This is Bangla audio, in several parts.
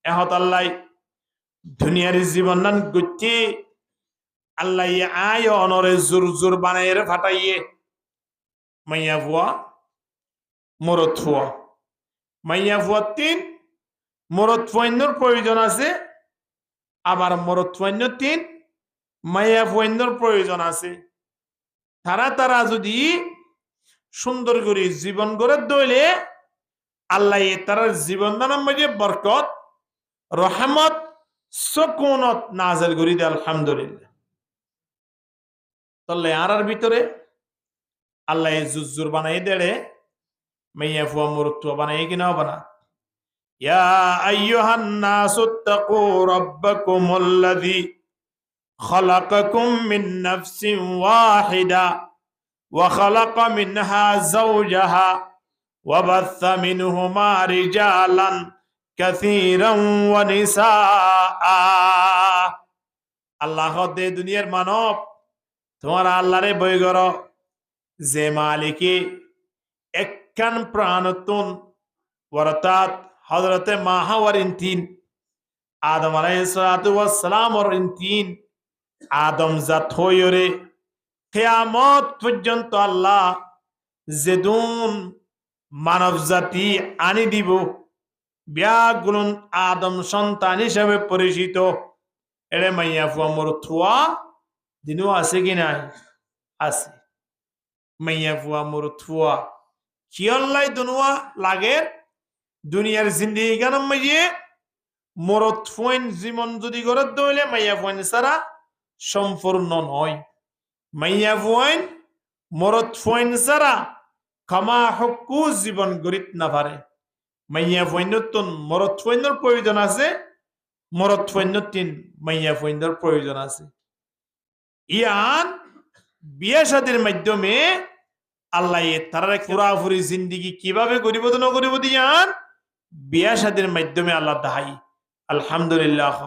এহত আল্লাহ দুনিয়ার জীবন নান গুচ্ছি আল্লাহ আয় অনরে জোর জোর বানাইয়ে ফাটাইয়ে মাইয়া ভুয়া মরত ফুয়া মাইয়া ভুয়া তিন মরত ফুয়াইন্যর প্রয়োজন আছে আবার মরত ফুয়াইন্য তিন মাইয়া ফুয়াইন্যর প্রয়োজন আছে তারা তারা যদি সুন্দর করে জীবন গড়ে দইলে আল্লাহ তার জীবন দানের মাঝে বরকত রহমত সুকুনত নাজিল করে দেয় আলহামদুলিল্লাহ তাহলে আর ভিতরে আল্লাহ জুজুর বানাই দেড়ে মাইয়া ফুয়া মুরুত্তুয়া বানাই কিনা বানা ইয়া আইয়ুহান নাসু তাকু রাব্বাকুমুল্লাযী খালাকাকুম মিন নাফসিন ওয়াহিদা ওয়া খালাকা মিনহা যাওজাহা ওয়া বাথা মিনহুমা রিজালান কাসীরান ওয়া নিসাআ আল্লাহ দে দুনিয়ার মানব তোমার আল্লাহরে বই করো যে মালিকে একখান প্রাণতুন অর্থাৎ হযরতে মাহাওয়ারিন তিন আদম আলাইহিস সালাতু ওয়াস সালাম ওয়ারিন তিন আদম জাত হইরে কিয়ামত পর্যন্ত আল্লাহ যেদুন মানব জাতি আনি দিব ব্যাগুলন আদম সন্তান হিসেবে পরিচিত এরে মাইয়া ফুয়া মরুথুয়া দিনও আছে কি নাই আছে মাইয়া ফুয়া মরুথুয়া কি আল্লাহ দুনুয়া লাগে দুনিয়ার জিন্দেগি গানাম মাইয়ে মরত ফুয়াইন জীবন যদি গড়ে দইলে মাইয়া ফুয়াইন সারা সম্পূর্ণ নয় মাইয়া ফুয়াইন মরত ফুয়াইন সারা ক্ষমা হকু জীবন গড়িত না পারে মাইয়া ফুয়াইনতন মরত ফুয়াইনের প্রয়োজন আছে মরত ফুয়াইনতিন মাইয়া ফুয়াইনের প্রয়োজন আছে ইয়ান বিয়ে শাদীর মাধ্যমে আল্লাহ তারা পুরাপুরি জিন্দিগি কিভাবে গরিব না গরিব দিয়ান বিয়া শাদীর মাধ্যমে আল্লাহ দাহাই আলহামদুলিল্লাহ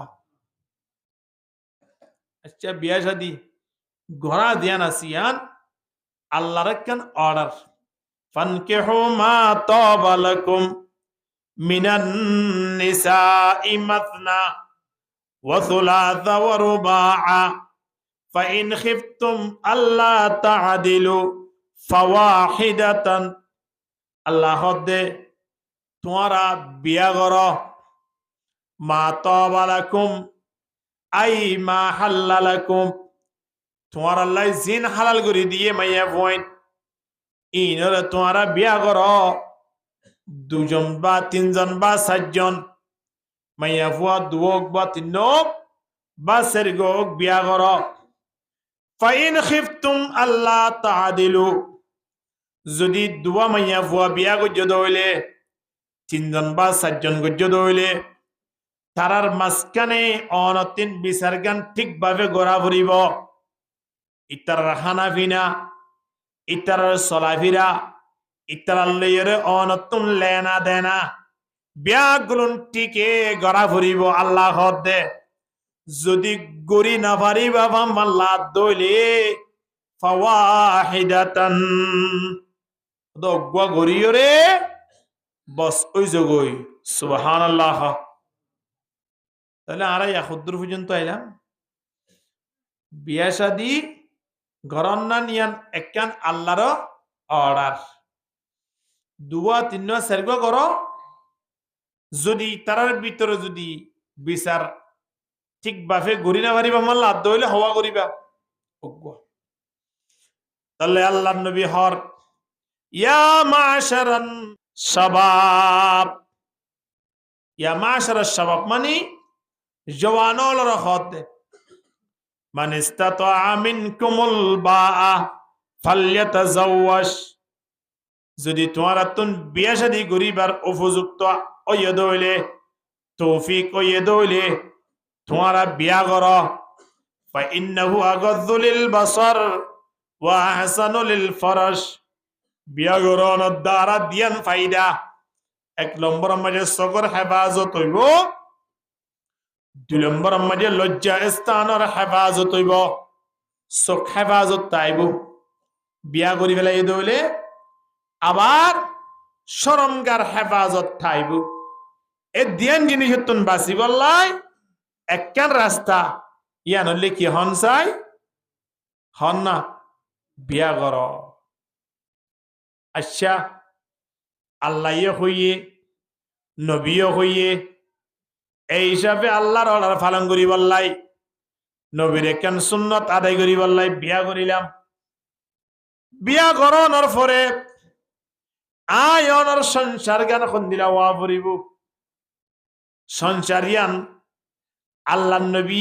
আচ্ছা বিয়া শাদী ঘোড়া দিয়ান আসিয়ান আল্লাহর একখান অর্ডার ফানকিহু মা তাবা লাকুম মিনান নিসাই মাসনা ওয়া সুলাসা ওয়া রুবাআ ফাইন খিফতুম আল্লা তা'দিলু ফাওয়াহিদাতান আল্লাহ দে তোমারা বিয়া কর মা তাবা লাকুম আই মা হাল্লা লাকুম তোমার আল্লাহ জিন হালাল করে দিয়ে মাইয়া পয়েন ইনরে তোমারা বিয়া কর দুজন বা তিনজন বা চারজন মাইয়া ফুয়া দুওক বা তিনক বা চারিগক বিয়া কর ফাইন খিফতুম আল্লাহ তা'দিলু যদি দুয়া মাইয়া ফুয়া বিয়া গজ্য দইলে তিনজন বা চারজন গজ্য দইলে তারার মাঝখানে অনতিন বিচার গান ঠিকভাবে গড়া ফুরিব ইতার হানাফিনা ইতার চলাফিরা ইতার লইরে অনতুন লেনা দেনা বিয়াগুলন টিকে গড়া ফুরিব আল্লাহ দে যদি গড়ি না পারিবা মাল্লা দইলে ফাওয়াহিদাতান দগwa গড়িয়রে বস ওই জগই সুবহানাল্লাহ তাহলে আরা ইয়াখুদ্দুর পর্যন্ত আইলাম বিয়া শাদী ঘরন্না নিয়ান একখান আল্লাহর অর্ডার দুয়া তিন চারিগ কর যদি তারার ভিতরে যদি বিচার ঠিকভাবে গড়ি না পারিবা আমার লাভ দইলে হওয়া করিবা তাহলে আল্লাহ নবী হর ইয়া মাশারান শাবাব ইয়া মাশারাস শাবাব মানে জওয়ানল রহত মান ইসতাতা মিনকুমুল বাআ ফালইয়াতাজাওয়াজ যদি তোমারা তুন বিয়া শাদী করিবার উপযুক্ত ওই দইলে তৌফিক ওই দইলে তোমারা বিয়া কর ফা ইন্নাহু আগাযযু লিল বাসার ওয়া আহসানু লিল ফারাশ বিয়া করন দ্বারা দিয়ান ফায়দা এক নম্বর মাঝে সকর হেফাজত হইব দুই নম্বর মাঝে লজ্জা স্থানের হেফাজত হইব চোখ হেফাজত তাইব বিয়া করি ফেলাই দইলে আবার শরমগার হেফাজত থাইব এ দিয়ান জিনিস তুন বাসি বললাই একখান রাস্তা ইয়ান হলে কি হন চাই হন না বিয়া কর আচ্ছা আল্লাহ হইয়ে নবীও হইয়ে এই হিসাবে আল্লাহর অর্ডার পালন করি বললাই নবীর একখান সুন্নত আদায় করি বললাই বিয়া করিলাম বিয়া করানোর পরে আয়নের সংসার গান এখন দিলা ওয়া পড়িব সংসারিয়ান আল্লাহ নবী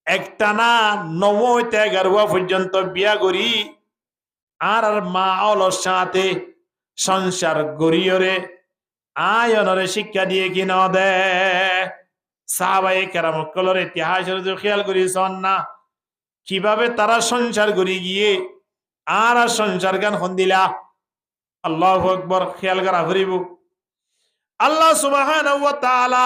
একটানা 9-11 পর্যন্ত বিয়া করি আর মা অলর সাথে সংসার গড়িয়রে আয়নরে শিক্ষা দিয়ে কি ন দে সাহাবায়ে কেরাম কলর ইতিহাসের যে খেয়াল করিছন না কিভাবে তারা সংসার গড়ি গিয়ে আর সংসার গান হন্দিলা আল্লাহু আকবার খেয়াল করা ভরিব আল্লাহ সুবহানাহু ওয়া তাআলা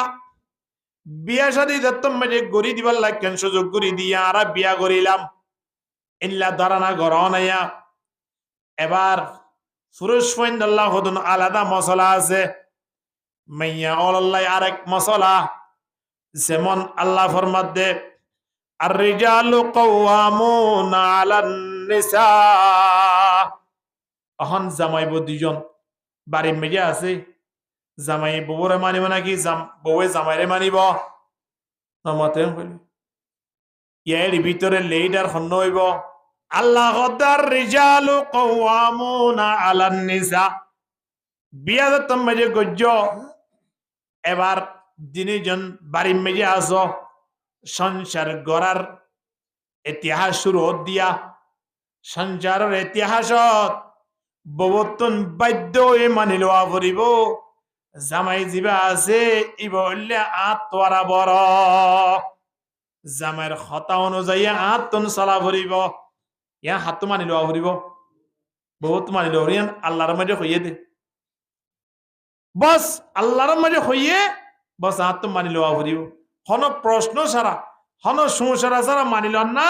বিয়া শাদী দত্তম মাঝে গড়ি দিবার লাগেন সুযোগ গড়ি দিয়া আর বিয়া করিলাম ইল্লা দারানা গরনায়া এবার পুরুষ ফইন আল্লাহ হদন আলাদা মশলা আছে মাইয়া আল্লাহ আরেক মশলা যেমন আল্লাহ ফরমাত দে আর রিজালু কাওয়ামুনা আলান নিসা অহন জামাইব দুজন বাড়ির মেয়ে আছে জামাই বউরে মানিব নাকি বউয়ে জামাইরে মানিব নমতে বলি এর ভিতরে লিডার হন্ন হইব আল্লাহ গদার রিজালু কাওয়ামুনা আলান নিসা বিয়া দত্তম মাঝে গজ্জ এবার দিনজন বাড়ির মেয়ে আসো সংসার গড়ার ইতিহাস শুরু দিয়া সংসারের ইতিহাসত ববতন বাধ্য হয়ে মানি লওয়া পড়িব জামাই জিবা আছে ইব হইলে আত্মরা বড় জামাইয়ের কথা অনুযায়ী আত্মন চলা পড়িব ইয়া হাত মানি লওয়া পড়িব বহুত মানি লওয়া আল্লাহর মাঝে হইয়ে দে বস আল্লাহর মাঝে হইয়ে বস আত্ম মানি লওয়া পড়িব হন প্রশ্ন ছাড়া হন সংসারা ছাড়া মানিল না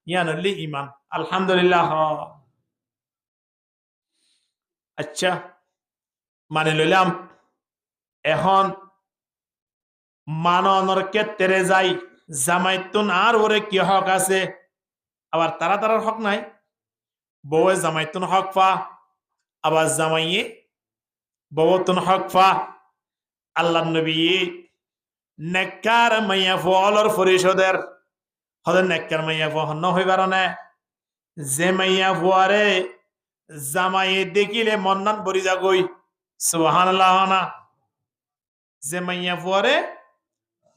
ইয়ান হইলে ইমান আলহামদুলিল্লাহ আচ্ছা মানে লইলাম এখন মাননের ক্ষেত্রে যাই জামাইতুন আর ওরে কি হক আছে আবার তারার হক নাই বউয়ে জামাইতুন হক পা আবার জামাইয়ে বউতুন হক পা আল্লাহ নবী নেককার মাইয়া ফলর পরিষদের হদের নেককার মাইয়া ফহন হইবার না যে মাইয়া ফুয়ারে জামাইয়ে দেখিলে মন্নান বরি যাগই সুবহানাল্লাহ না যে মাইয়া ফুয়ারে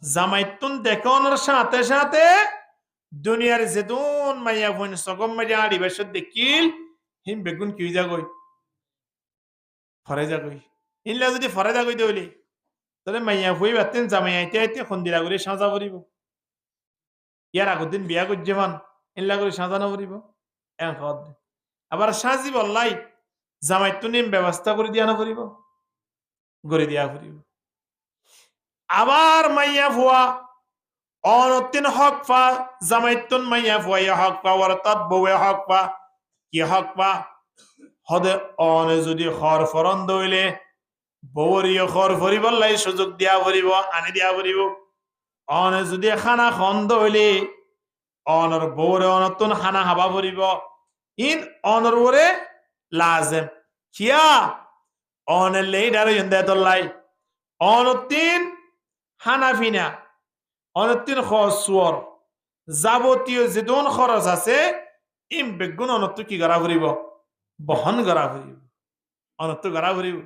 জামাইতুন দেখনের সাথে সাথে দুনিয়ার যেতুন মাইয়া ফুন সকম মাইয়া আড়ি বছর দেখিল হিম বেগুন কি যাগই ফরে যাগই ইনলা যদি ফরে যাগই দেউলি তাহলে মাইয়া ফুই বাতেন জামাই আইতে আইতে খন্দিরা করে সাজা করিব ইয়ার আগর দিন বিয়া করছে মান ইনলা করে সাজানো করিব এখন আবার সাজি বললাই জামাইতুন ব্যবস্থা করে দিয়া না করিব গড়ে দিয়া করিব আবার মাইয়া ফুয়া অনতিন হক পা জামাইতুন মাইয়া ফুয়া হক পা অর্থাৎ বউয়ে হক পা কি হক পা হদে অনে যদি খর ফরন দইলে বউরিও খর ফরিব লাই সুযোগ দিয়া ফরিব আনি দিয়া ফরিব অনে যদি খানা খন্দ হইলে অনর বউরে অনতুন খানা হাবা ফরিব ইন অনর ওরে লাজেম কিয়া অনে লেইডার ইন্দে তল্লাই অনতিন হানাফিনা অনতিন খসুর যাবতীয় যেদন খরচ আছে ইম বেগুন অনত কি গড়া ফুরিব বহন গড়া ফুরিব অনত গড়া ফুরিব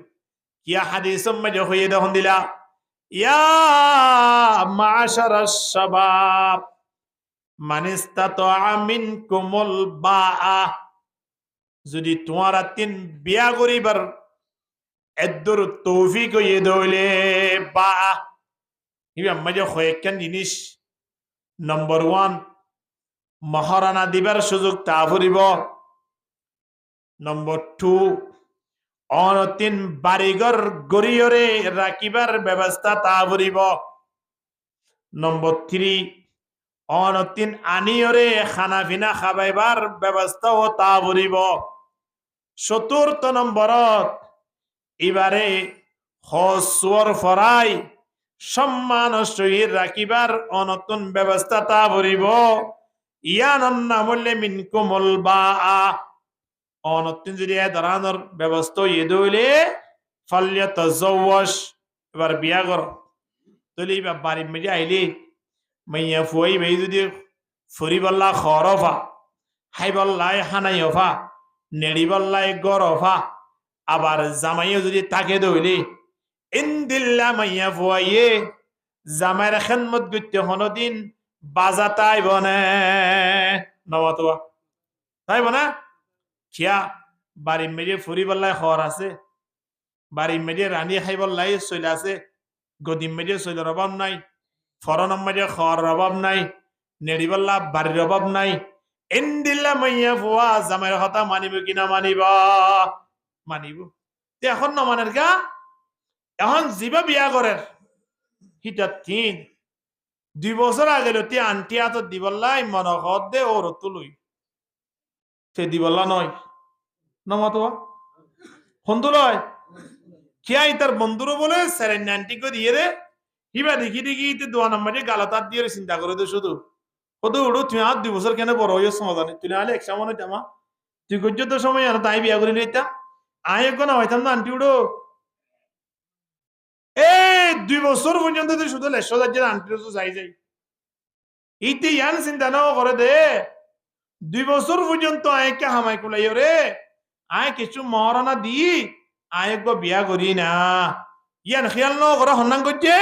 কিয়া হাদিসম মে হইয়ে দহন দিলা ইয়া মাশারাস শাবাব মান ইসতাতা মিনকুমুল বাআ যদি তোমারা তিন বিয়া করিবার এদর তৌফিক হইয়ে দইলে বা ইবা মজে কয়েকখান জিনিস নম্বর 1 মহারানা দিবার সুযোগ তা ফুরিব নম্বর 2 অনতিন বাড়িঘর গড়িয়রে রাখিবার ব্যবস্থা তা ফুরিব নম্বর 3 অনতিন আনিয়রে খানা পিনা খাবাইবার ব্যবস্থা ও তা ফুরিব চতুর্থ নম্বরত এবারে হসুয়ার ফরাই সম্মান সহিত রাখিবার অনতুন ব্যবস্থা তা ভরিব ইয়ানন নামলে মিনকুমল বা অনতুন যদি এ ধরনের ব্যবস্থা ইদুলে ফল্য তজওয়াশ এবার বিয়া কর তলি বা বাড়ি মেজে আইলি মাইয়া ফুয়াই ভাই যদি ফুরিবাল্লা খরফা হাইবাল্লাই হানাইফা নেড়িবাল্লাই গরফা আবার জামাইও যদি তাকে দইলি ইন্দিল্লা মাইয়া ফুয়াইয়ে জামাইয়ের খেদমত করতে হনদিন বাজা তাই বনে নওয়াতোয়া তাই বনা খিয়া বাড়ি মেজে ফুরিবাল্লাই খর আছে বাড়ি মেজে রানী খাইবাল্লাই চলে আছে গদিম মেজে চইলের অভাব নাই ফরনম মেজে খর অভাব নাই নেড়িবাল্লা বাড়ির অভাব নাই ইন্দিল্লা মাইয়া ফুয়া জামাইয়ের কথা মানিব কিনা মানিবা মানিব এখন না মানের গা এখন জিবা বিয়া করের হিটা 2 বছর আগে তে আন্টি হাত দিবল্লাই মনখত দে ওর তুলুই সে দিবল্লা নয় নমাতো হন্তু লয় কিয়াই তার বন্ধুরও বলে সেরেন আন্টি করে দিয়ে রে হিবা দেখি দেখি দোয়া নাম্বারে গালাতার দিয়ে চিন্তা করে দে শুধু কত উড়ো তুই আর 2 বছর কেন বড় হয়ে সমাধান তুই নাহলে এক সময় জামা তুই গজ্য তো সময় আর তাই বিয়া করে নিতা আয় এক না হইতাম না আন্টি উড়ো এই 2 বছর পর্যন্ত তুই শুধু লেশো যাচ্ছে আন্টি যাই যাই ইতি ইয়ান চিন্তা নাও করে দে 2 বছর পর্যন্ত আয়কে হামাই কুলাই রে আয় কিছু মহারণা দি আয় গো বিয়া করি না ইয়ান খেয়াল ন করে হন্নাং করছে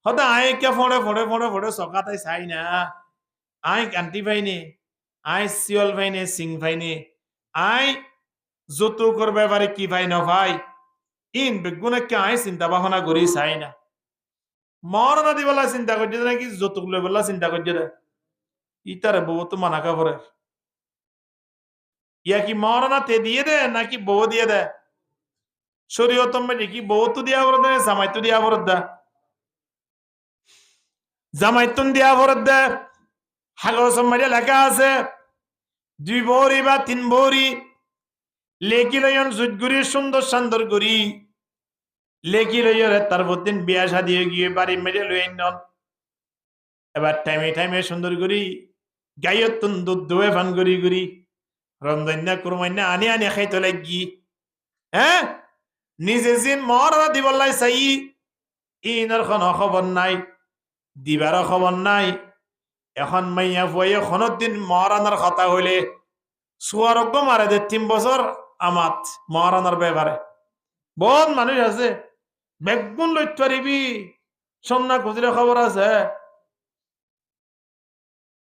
হয়তো আয়কে ফড়ে ফড়ে ফড়ে ফড়ে সকাতাই চাই না আয় কান্তি পাইনি আয় শিয়ল পাইনি সিং পাইনি আয় যৌতুকর ব্যাপারে কি ভাই না ভাই ইন বেগুনকে আয় চিন্তা ভাবনা করি চাই না মরনা দিবলা চিন্তা করছে নাকি যৌতুক লই বলা চিন্তা করছে রে ইতারে বউ তো মানা কাপড়ে ইয়া কি মরনা তে দিয়ে দে নাকি বউ দিয়ে দে শরীয়ত মে কি বউ তো দিয়া বরদ দে জামাই তো দিয়া বরদ দে জামাই তো দিয়া বরদ দে হাগস মে লেখা আছে 2 বড়ি বা 3 বড়ি লেকি লয়ন জুজগুরি সুন্দর সুন্দর করি লেকি লইরে তারপর দিন বিয়া শাদী হয়ে গিয়ে বাড়ি মেরে লই নন এবার টাইমে টাইমে সুন্দর করি গায়তুন দুধ দোয়ে ফান করি করি রমজান্না কুরমান্না আনি আনি খাইতে লাগি হ্যাঁ নিজে জিন মরা দিবল্লাই চাই ইনার কোন খবর নাই দিবার খবর নাই এখন মাইয়া ফুয়ে খনত দিন মরানার কথা হইলে সুয়ারজ্ঞ মারে দে 3 বছর আমাত মরানার ব্যাপারে বহুত মানুষ আছে বেগুন লইতে পারিবি সন্না খুঁজলে খবর আছে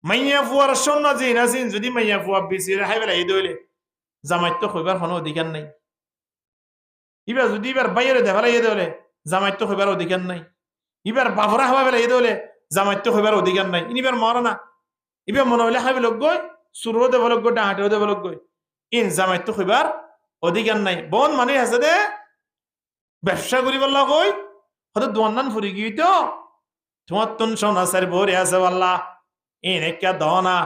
মাইয়া ফুয়ার সন্না জিন আছিন যদি মাইয়া ফুয়া বেশি রেহাই বেলা এই দইলে জামাইত তো হইবার কোনো অধিকার নাই এবার যদি এবার বাইরে দেখালে এই দইলে জামাইত তো হইবার অধিকার নাই এবার বাফরা হওয়া বেলা এই দইলে জামাইত তো হইবার অধিকার নাই ইনিবার মর না এবার মনে হইলে হাইবে লোক গই সুরও দেব লোক গই ডাহাটেও দেব লোক গই ইন জামাইত তো হইবার অধিকার নাই বন মানে আছে দে ব্যবসা করি বললা কই হয়তো দোয়ান ফুরি গিয়ে তো তোমার তুন সোনা স্যার ভরে আছে বললা এন একটা দনা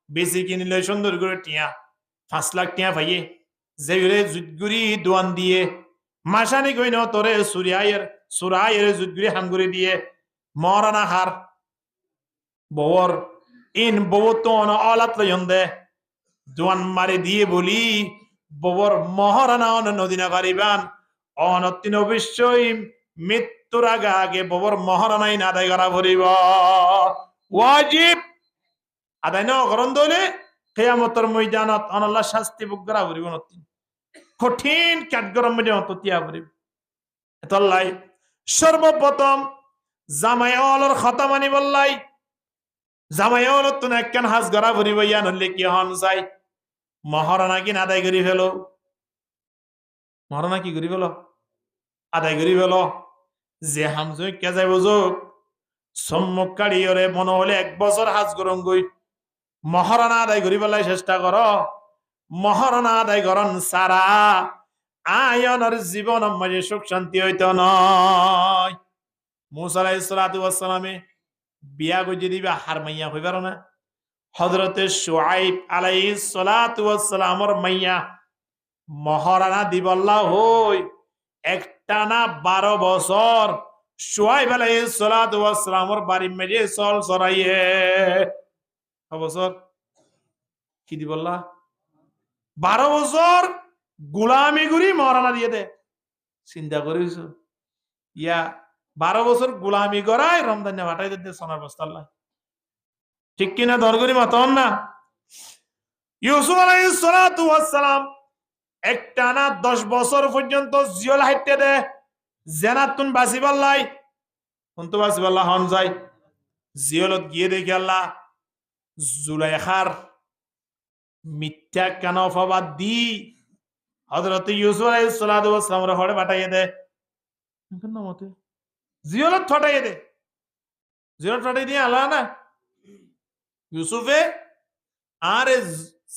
বেশি কিনিলে সুন্দর করে টিয়া 5 লাখ টিয়া পাইয়ে যে জুতগুড়ি দোয়ান দিয়ে মাসানি কই ন তোরে সুরাইয়ের জুতগুড়ি হামগুড়ি দিয়ে মরানা হার বওর ইন বউ তো অলাত লয়ন দে দোয়ান মারি দিয়ে বলি ববর মহারানা নদীনা পারিবান অনতিন অবশ্যই মৃত্যুর আগে আগে ববর মহারানাই না আদায় করা ভরিব ওয়াজিব আদায় ন করন দলে কিয়ামতের ময়দানত আল্লাহ শাস্তি ভোগ করা ভরিব নতিন কঠিন কাঠগরম মধ্যে অন্ততিয়া ভরিব এতলাই সর্বপ্রথম জামাইওয়ালার কথা মানি বললাই জামাইওয়ালার তো একখান হাজ গড়া ভরিব ইয়া নলে কি হন যায় মহারানা কি আদায় করি ফেলো মহারানা কি করি ফেলো আদায় করি ফেলো যে হামজই কে যাই বুঝুক সম্মুখ কাড়িয়রে মনে হলে 1 বছর হাজ গরম গই মহারানা আদায় করি ফেলাই চেষ্টা কর মহারানা আদায় করন সারা আয়নের জীবন মাঝে সুখ শান্তি হইতো নয় মুসা আলাইহিস সালাতু ওয়াস সালামে বিয়া গজি দিবা হার মাইয়া হইবার না হযরতে শুআইব আলাইহিস সালাতু ওয়াস সালামর মাইয়া মহারানা দিবল্লা হই টানা 12 বছর শুআইব আলাইহিস সালাতু ওয়াস সালামের বাড়ি মেজে চল চড়াইয়ে বছর কি দি বললা 12 বছর গোলামি করি মরানা দিয়ে দে চিন্তা করিস ইয়া 12 বছর গোলামি করায় রমজানে বাটাই দিতে সোনার বস্তাল্লাহ ঠিক কিনা দরগরি মাতন না ইউসুফ আলাইহিস সালাতু ওয়াস সালাম একটানা 10 বছর পর্যন্ত জিয়ল হাইতে দে জেনাতুন বাসিবাল্লাই কোনতো বাসিবাল্লাহ হন যায় জিয়লত গিয়ে দেখে আল্লাহ জুলাইখার মিথ্যা কেন অপবাদ দি হযরত ইউসুফ আলাইহিস সালাতু ওয়াস সালামের হড়ে বাটাইয়ে দে কেন মতে জিয়লত ফটাইয়ে দে জিয়লত ফটাই দিয়ে আল্লাহ না ইউসুফে আরে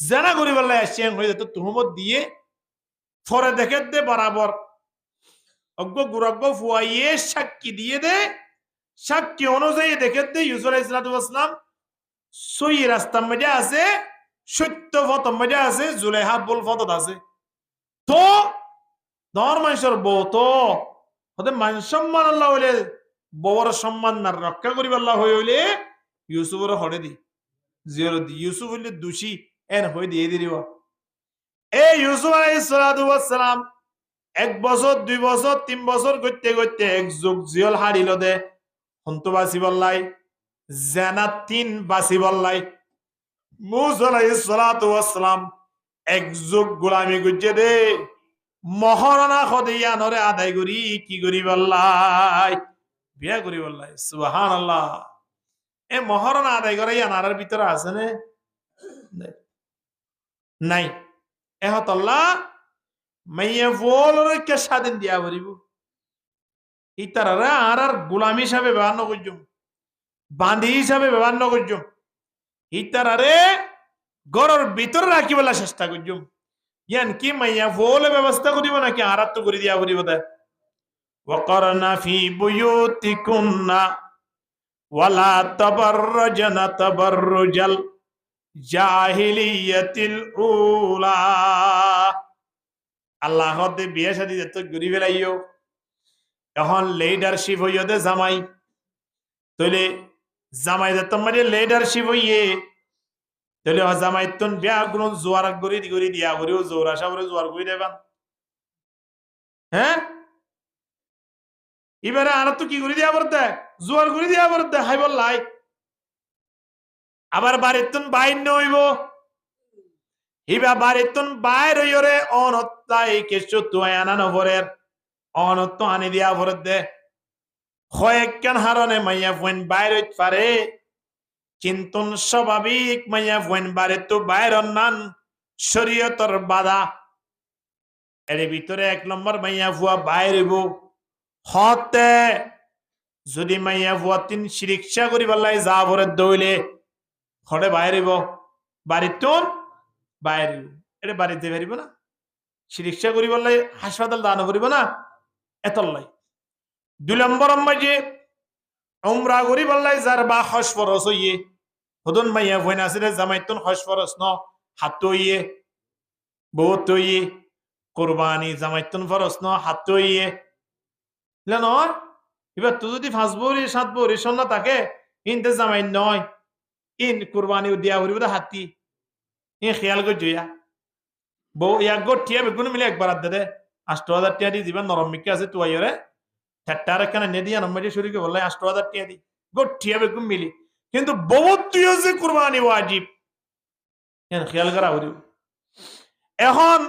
জানা করি বললে আসছেন হয়ে যেত তুহমত দিয়ে ফরে দেখে দে বরাবর অজ্ঞ গুরজ্ঞ ফুয়াইয়ে সাক্ষী দিয়ে দে সাক্ষী অনুযায়ী দেখে দে ইউসুফ আলাইহিস সালাতু ওয়াস সালাম সই রাস্তার মধ্যে আছে সত্য পথের মধ্যে আছে জুলাইহা বল পথত আছে তো দর মানুষের বউ তো ওদের মান সম্মান আল্লাহ হইলে বউর সম্মান না রক্ষা করিব আল্লাহ হইলে ইউসুফের হরে দি জিয়র দি ইউসুফ হইলে দোষী এন হই দিয়ে দিব এই ইউসুফ আলাইহিস সালাতু ওয়াস সালাম 1 বছর 2 বছর 3 বছর করতে করতে এক যুগ জিয়ল হারিল দে হন্তু বাসি বললাই জানা 3 বাসি বললাই মুসা আলাইহিস সালাতু ওয়াস সালাম এক যুগ গোলামি করছে দে মহারণা খদিয়া নরে আদায় করি কি করি বললাই বিয়া করি বললাই সুবহানাল্লাহ এ মহারণা আদায় করে আনার ভিতরে আছে না নাই এহতল্লাহ মাইয়া বলরে কে স্বাধীন দিয়া বলিব ইতারা আর গোলামি হিসাবে ব্যবহার নকরজুম বান্ধি হিসাবে ব্যবহার নকরজুম ইতারারে গরর ভিতরে রাখি বলা চেষ্টা করজুম ইয়ান কি মাইয়া বলে ব্যবস্থা করিব নাকি আরাত তো করে দিয়া বলিব দে ওয়াকারনা ফি বুয়ুতিকুন্না ওয়ালা তাবাররাজনা তাবাররুজাল জাহিলিয়াতিল উলা আল্লাহ দে বিয়ে শাদী যত ঘুরি ফেলাইও এখন লিডারশিপ হইও দে জামাই তইলে জামাই যত মানে লিডারশিপ হইয়ে তইলে জামাই তুন বিয়া গুণ জোয়ার গরি দিয়া গরিও জোরা সাবরে জোয়ার গরি দেবান হ্যাঁ এবারে আর তো কি গরি দিয়া বলতে জোয়ার গরি দিয়া বলতে হাই বললাই আবার বাড়িতুন বাইর নইব ইবা বাড়িতুন বাইর হইরে অনত্তাই কিছু তুই আনানো ভরের অনত্ত আনি দিয়া ভরে দে কয়েকখান হারনে মাইয়া ফুয়েন বাইর হইতে পারে কিন্তু স্বাভাবিক মাইয়া ফুয়েন বাড়ি তো বাইর নান শরীয়তর বাধা এর ভিতরে 1 নম্বর মাইয়া ফুয়া বাইর হইব হতে যদি মাইয়া ফুয়া 3 শিরিকশা করি বললাই যা ভরে দইলে হড়ে বাইর হইব বাড়িতুন বাইর এটা বাড়িতে বেরিব না চিকিৎসা করি বললাই হাসপাতাল দান করিব না এতলাই 2 নম্বর যে উমরা করি বললাই যার বা হজ ফরজ হইয়ে হদন মাইয়া ভইন আসলে জামাইতুন হজ ফরজ ন হাত হইয়ে বহুত হইয়ে কুরবানি জামাইতুন ফরজ ন হাত হইয়ে ন এবার তুই যদি 5 বছর 7 বছর সন্না থাকে ইনতে জামাই নয় ইন কুরবানি দিয়া করিব হাতি এই খেয়াল করে জয়া বউ এক গোটিয়া বেগুন মিলে একবার দে 8000 টাকা দি জীবন নরম মিকে আছে তুই আইরে ঠাট্টার কেন নে দিয়া নম্বরে শুরুকে বললে 8000 টাকা দি গোটিয়া বেগুন মিলি কিন্তু বহুত তুই যে কুরবানি ওয়াজিব এন খেয়াল করা হইল এখন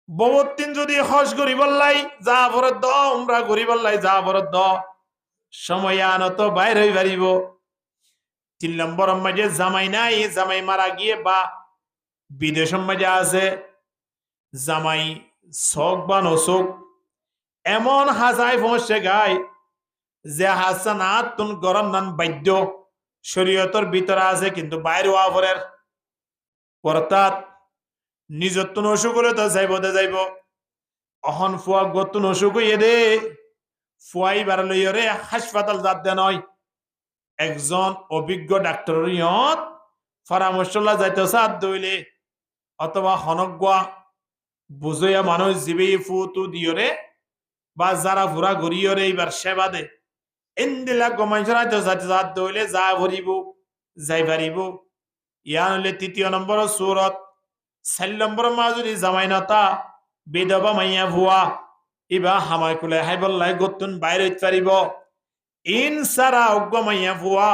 বহুত দিন যদি হজ করি বললাই যা ভরত দ উমরা করি বললাই যা ভরত দ সময় আনত বাইর হই পারিব 3 নম্বর মাঝে জামাই নাই জামাই মারা গিয়ে বা বিদেশের মাঝে আছে জামাই শোক বা নশোক এমন হাজাই পৌঁছে গায় যে হাসানাত তুন গরম নান বাধ্য শরীয়তর ভিতরে আছে কিন্তু বাইরে ওয়াফরের অর্থাৎ নিজত্ব অসুখ হলে তো যাইব অহন ফুয়া গতুন অসুখ হইয়ে দে ফুয়াই বার লইরে হাসপাতাল যাত দে নয় একজন অভিজ্ঞ ডাক্তার পরামর্শ যাইতে সাত দইলে অথবা হনগুয়া বুঝইয়া মানুষ জিবি ফুতু দিয়রে বা যারা ফুরা ঘুরিয়রে এইবার সেবা দে ইন্দিলা গমাইছরা জাত দইলে যা ভরিব যাই পারিব ইয়া হলে ৩য় নম্বর সূরত ৪ নম্বর মাজুরি জামাইনাতা বিধবা মাইয়া ভুয়া ইবা হামাই কুলে হাইবল্লাই গতুন বাইরে পারিব ইনসারা অজ্ঞ মাইয়া ভুয়া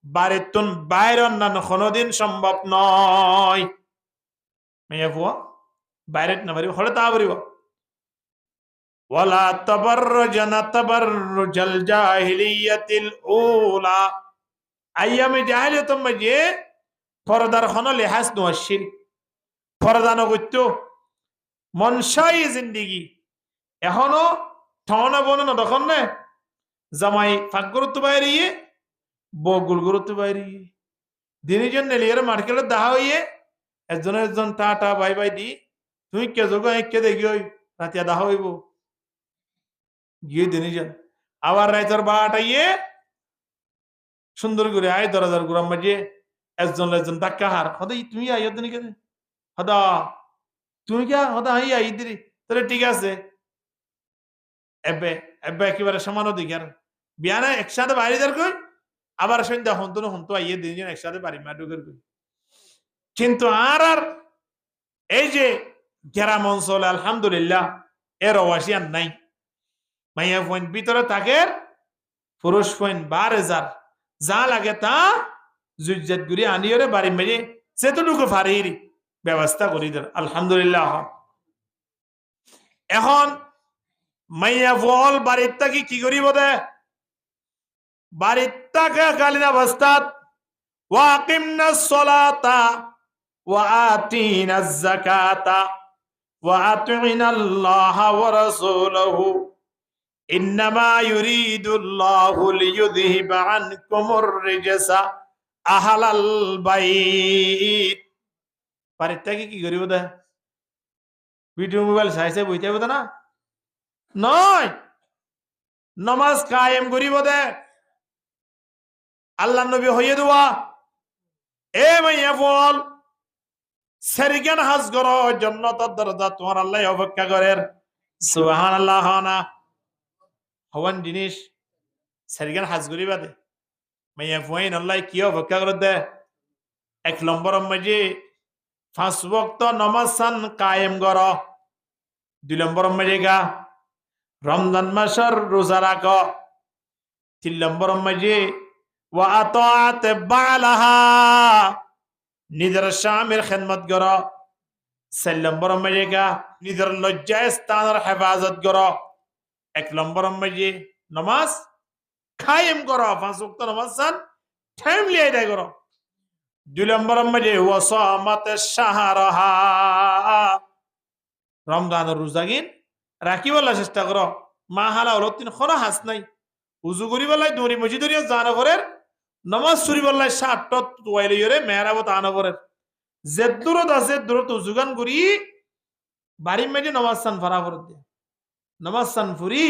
বাড়িতুন বাইরে অন্যান্য কোনোদিন সম্ভব নয় মাইয়া ভুয়া বাইরে না পারিব হলে তা পারিব ওয়ালা তাবাররুজনা তাবাররুজাল জাহিলিয়াতিল উলা আইয়ামে জাহিলিয়াতুম মাঝে পর্দার হনো লেহাজ নোয়াশির পর্দা নগত্য মনসাই জিন্দিগি এখনো ঠনা বনে না তখন না জামাই ফাঁক গুরুত্ব বাইরিয়ে বগুল গুরুত্ব বাইরিয়ে দিনের জন্য লিয়ার মার্কেটে দেখা হইয়ে একজন টাটা বাই বাই দি তুই কে যোগ কে দেখি ওই রাতিয়া দেখা হইব গিয়ে দিনই যান আবার রাইতর বাটাইয়ে সুন্দর করে আয় দরজার গুড়াম মাঝে একজন ধাক্কা হার হদাই তুমি আই দিন কে হদা তুমি কে হদা আই আই দিদি তাহলে ঠিক আছে এবে এবে একেবারে সমান অধিকার বিয়ানা একসাথে বাইরে যার কই আবার সন্ধ্যা হন্তু আইয়ে দিনজন একসাথে বাড়ি মা ঢুকের কই কিন্তু আর এই যে গ্রাম অঞ্চলে আলহামদুলিল্লাহ এর অবাসিয়ান নাই মাইয়া পয়েন্ট ভিতরে থাকে পুরুষ পয়েন্ট 12,000 যা লাগে তা জুজ্জাত গুরি আনিয়রে বাড়ি মেরে সেতুটুকু ফারির ব্যবস্থা করি দেন আলহামদুলিল্লাহ এখন মাইয়া ফল বাড়ির থাকি কি করিব দে বাড়ির থাকা কালীন অবস্থাত ওয়াকিমনাস সালাতা ওয়া আতিনাজ যাকাতা ওয়া আতিনাল্লাহা ওয়া রাসূলহু ইন্নামা ইউরিদুল্লাহু লিইয়ুযহিবা আনকুমুর রিজসা আহলাল বাইত বাড়ির থাকি কি করিব দে ভিডিও মোবাইল চাইছে বইতে হবে না নয় নমাজ কায়েম করিব দে আল্লাহ নবী হইয়ে দেওয়া এ মাইয়া বল সেরিগান হাজ করো জান্নাতের দরজা তোমার আল্লাহ অপেক্ষা করেন সুবহানাল্লাহ না হওয়ান জিনিস সেরিগান হাজ করিবা দে মাইয়া ফুয়াইন আল্লাহ কি অপেক্ষা করে দে 1 নম্বর মাঝে 5 ওয়াক্ত নামাজ সান কায়েম করো 2 নম্বর মাঝে গা রমজান মাসের রোজা রাখো 3 নম্বর মাঝে ওয়া আতাআত বালাহা নিজের স্বামীর খেদমত করো 4 নম্বর মাঝে গা নিজের লজ্জা স্থানের হেফাজত করো 1 নম্বর মাঝে নামাজ কায়েম করো 5 ওয়াক্ত নামাজ সান টাইমলি আদায় করো 2 নম্বর মাঝে ওয়াসামাত শাহরাহা রমজানের রোজাগিন রাখিবলা চেষ্টা করো মা হালা হলো 3 খরা হাস নাই উজু করিবলাই দৌড়ি মসজিদরিয়া জানবরের নামাজ চুরিবলাই 7 তোয়াইলরে মেহরাবত আনবরের জেদুরত আছে দূরত উজুগান করি বাড়ি মেজে নামাজ সান ফরাফর দে নামাজ সান ফুরি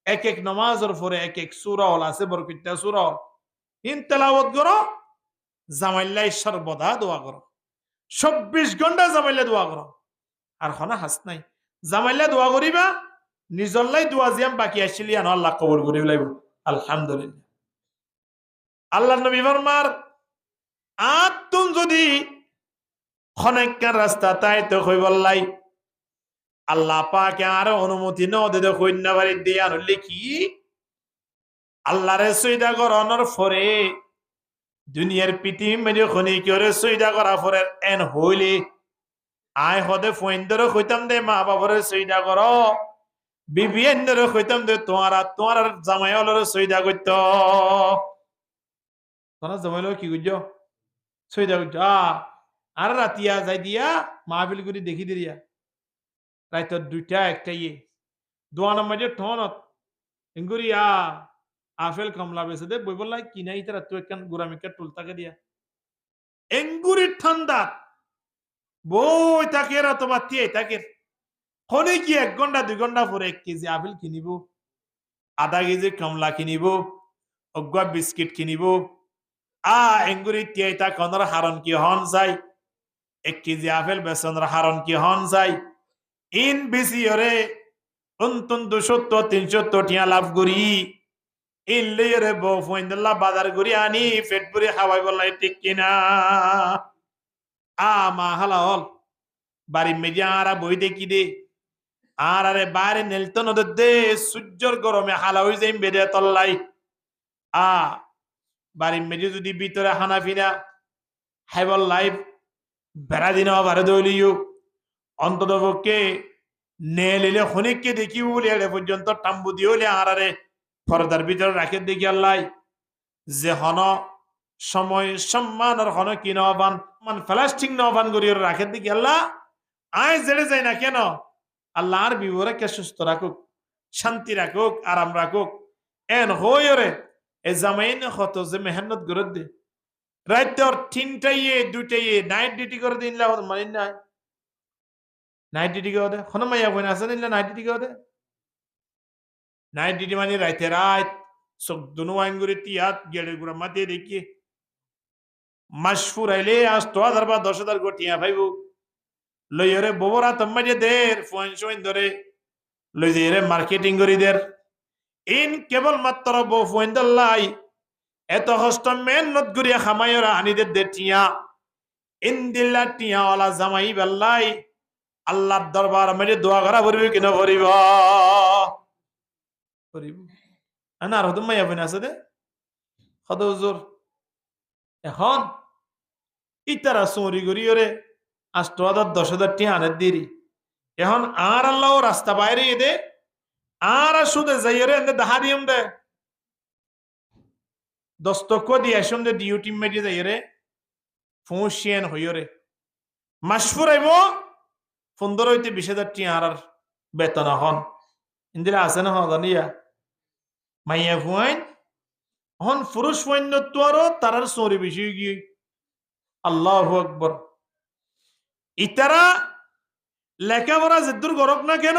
এক এক নামাজের পরে এক এক সূরা হল আছে বরকতটা সূরা ইন তেলাওয়াত করো জামাইল্লাই সর্বদা দোয়া করো 24 ঘন্টা জামাইল্লা দোয়া করো আর হনা হাস নাই জামাইল্লা দোয়া করিবা নিজল্লাই দোয়া জিয়াম বাকি আসছিলি আনো আল্লাহ কবুল করি লাইব আলহামদুলিল্লাহ আল্লাহ নবী ফরমার আতুন যদি খনেকার রাস্তা তাই তো কইবল্লাই আল্লাহ পাকে আর অনুমতি ন দে কইনা বাড়ি দিয়া হইলে কি আল্লাহরে সইদা করানোর পরে দুনিয়ার পৃথিবী মেরে খনি করে সইদা করা পরে এন হইলে আয় হদে ফইন্দরে কইতাম দে মা বাবারে সইদা করো বিবি এন্দরে কইতাম দে তোমার জামাই হলরে সইদা কইত তোমার জামাই কি কইছো সইদা কইছ আর রাতিয়া যাই দিয়া মাহফিল করে দেখি দিয়া রাইত 2টা 1টা ইয়ে দোয়ানোর মাঝে ঠনত ইঙ্গুরিয়া আপেল কমলা বেছে দে বই বললাই কিনাই তারা তুই একখান গুরামিকা টুলতাকে দিয়া এঙ্গুরি ঠান্ডা বই তাকে রাত বাতিয়ে তাকে হনে কি 1 ঘন্টা 2 ঘন্টা পরে 1 কেজি আপেল কিনিব আধা কেজি কমলা কিনিব অজ্ঞা বিস্কিট কিনিব এঙ্গুরি তিয়াইতা কনর হারন কি হন যায় 1 কেজি আপেল বেসনর হারন কি হন যায় ইন বেশি ওরে অন্তন 200-300 টিয়া লাভ করি ইন লইরে বউ ফইন্দল্লা বাজার করি আনি পেট ভরে খাওয়াই বললাই ঠিক কিনা মা হালা হল বাড়ি মেজে আরা বই দেখি দে আর আরে বাইরে নেলতো নদের দে সূর্যর গরমে হালা হয়ে যাই বেড়ে তল্লাই বাড়ি মেজে যদি ভিতরে হানা ফিনা হাইবল লাইফ বেড়া দিন বারে দলিও অন্তত পক্ষে নেলিলে খনিককে দেখি বলে এড়ে পর্যন্ত টাম্বু দিয়ে হলে আরে পর্দার ভিতরে রাখে দেখি আল্লাহ যে হন সময় সম্মান আর হন কি নবান মান প্লাস্টিক নবান করিয়ে রাখে দেখি আল্লাহ আয় জেড়ে যায় না কেন আল্লাহ আর বিবরকে সুস্থ রাখুক শান্তি রাখুক আরাম রাখুক এন হইরে এ জামাইন কত যে মেহনত করে দে রাত তোর 3টায় 2টায় নাইট ডিউটি করে দিন মানে না নাইট ডিউটি করে দে কোনো মাইয়া বই আছে না নাইট ডিউটি করে দে নাইট ডিউটি মানে রাইতে রাত সব দুনো আঙ্গুরে তিয়াত গেড়ে গুড়া মাতে দেখি মাসফুর আইলে আজ 1000 বা 10,000 গোটিয়া ভাইবো লইরে ববরা তম্মাজে দের ফোন শোন ধরে লই যে রে মার্কেটিং করি দের ইন কেবল মাত্র বউ ফোন দল্লাই এত হস্ত মেহনত করিয়া খামাইরা আনিদের দে টিয়া ইন দিল্লা টিয়া ওয়ালা জামাই বেল্লাই আল্লাহর দরবার মধ্যে দোয়া করা পড়বে কিনা পড়িব পড়িব আনা আর হদম মাইয়া বইনা আছে দে কত হুজুর এখন ইতারা চুরি করি ওরে 8,000-10,000 টিয়া আনের দিরি এখন আর আল্লাহ রাস্তা বাইরে দে আর শুধু যাই রে এনে দাহা দিম দে দস্তক দিয়ে আসুন দে ডিউটি মেটে যাই রে ফুঁসিয়েন হইরে মাসফুর আইব 15,000-20,000 টিয়া আর বেতন হন ইন্দিরা আছে না জানিয়া মাইয়া ফুয়াইন হন পুরুষ সৈন্য তো আরো তারার চোরি বেশি গিয়ে আল্লাহু আকবার ইতারা লেখাপড়া যেদূর গরক না কেন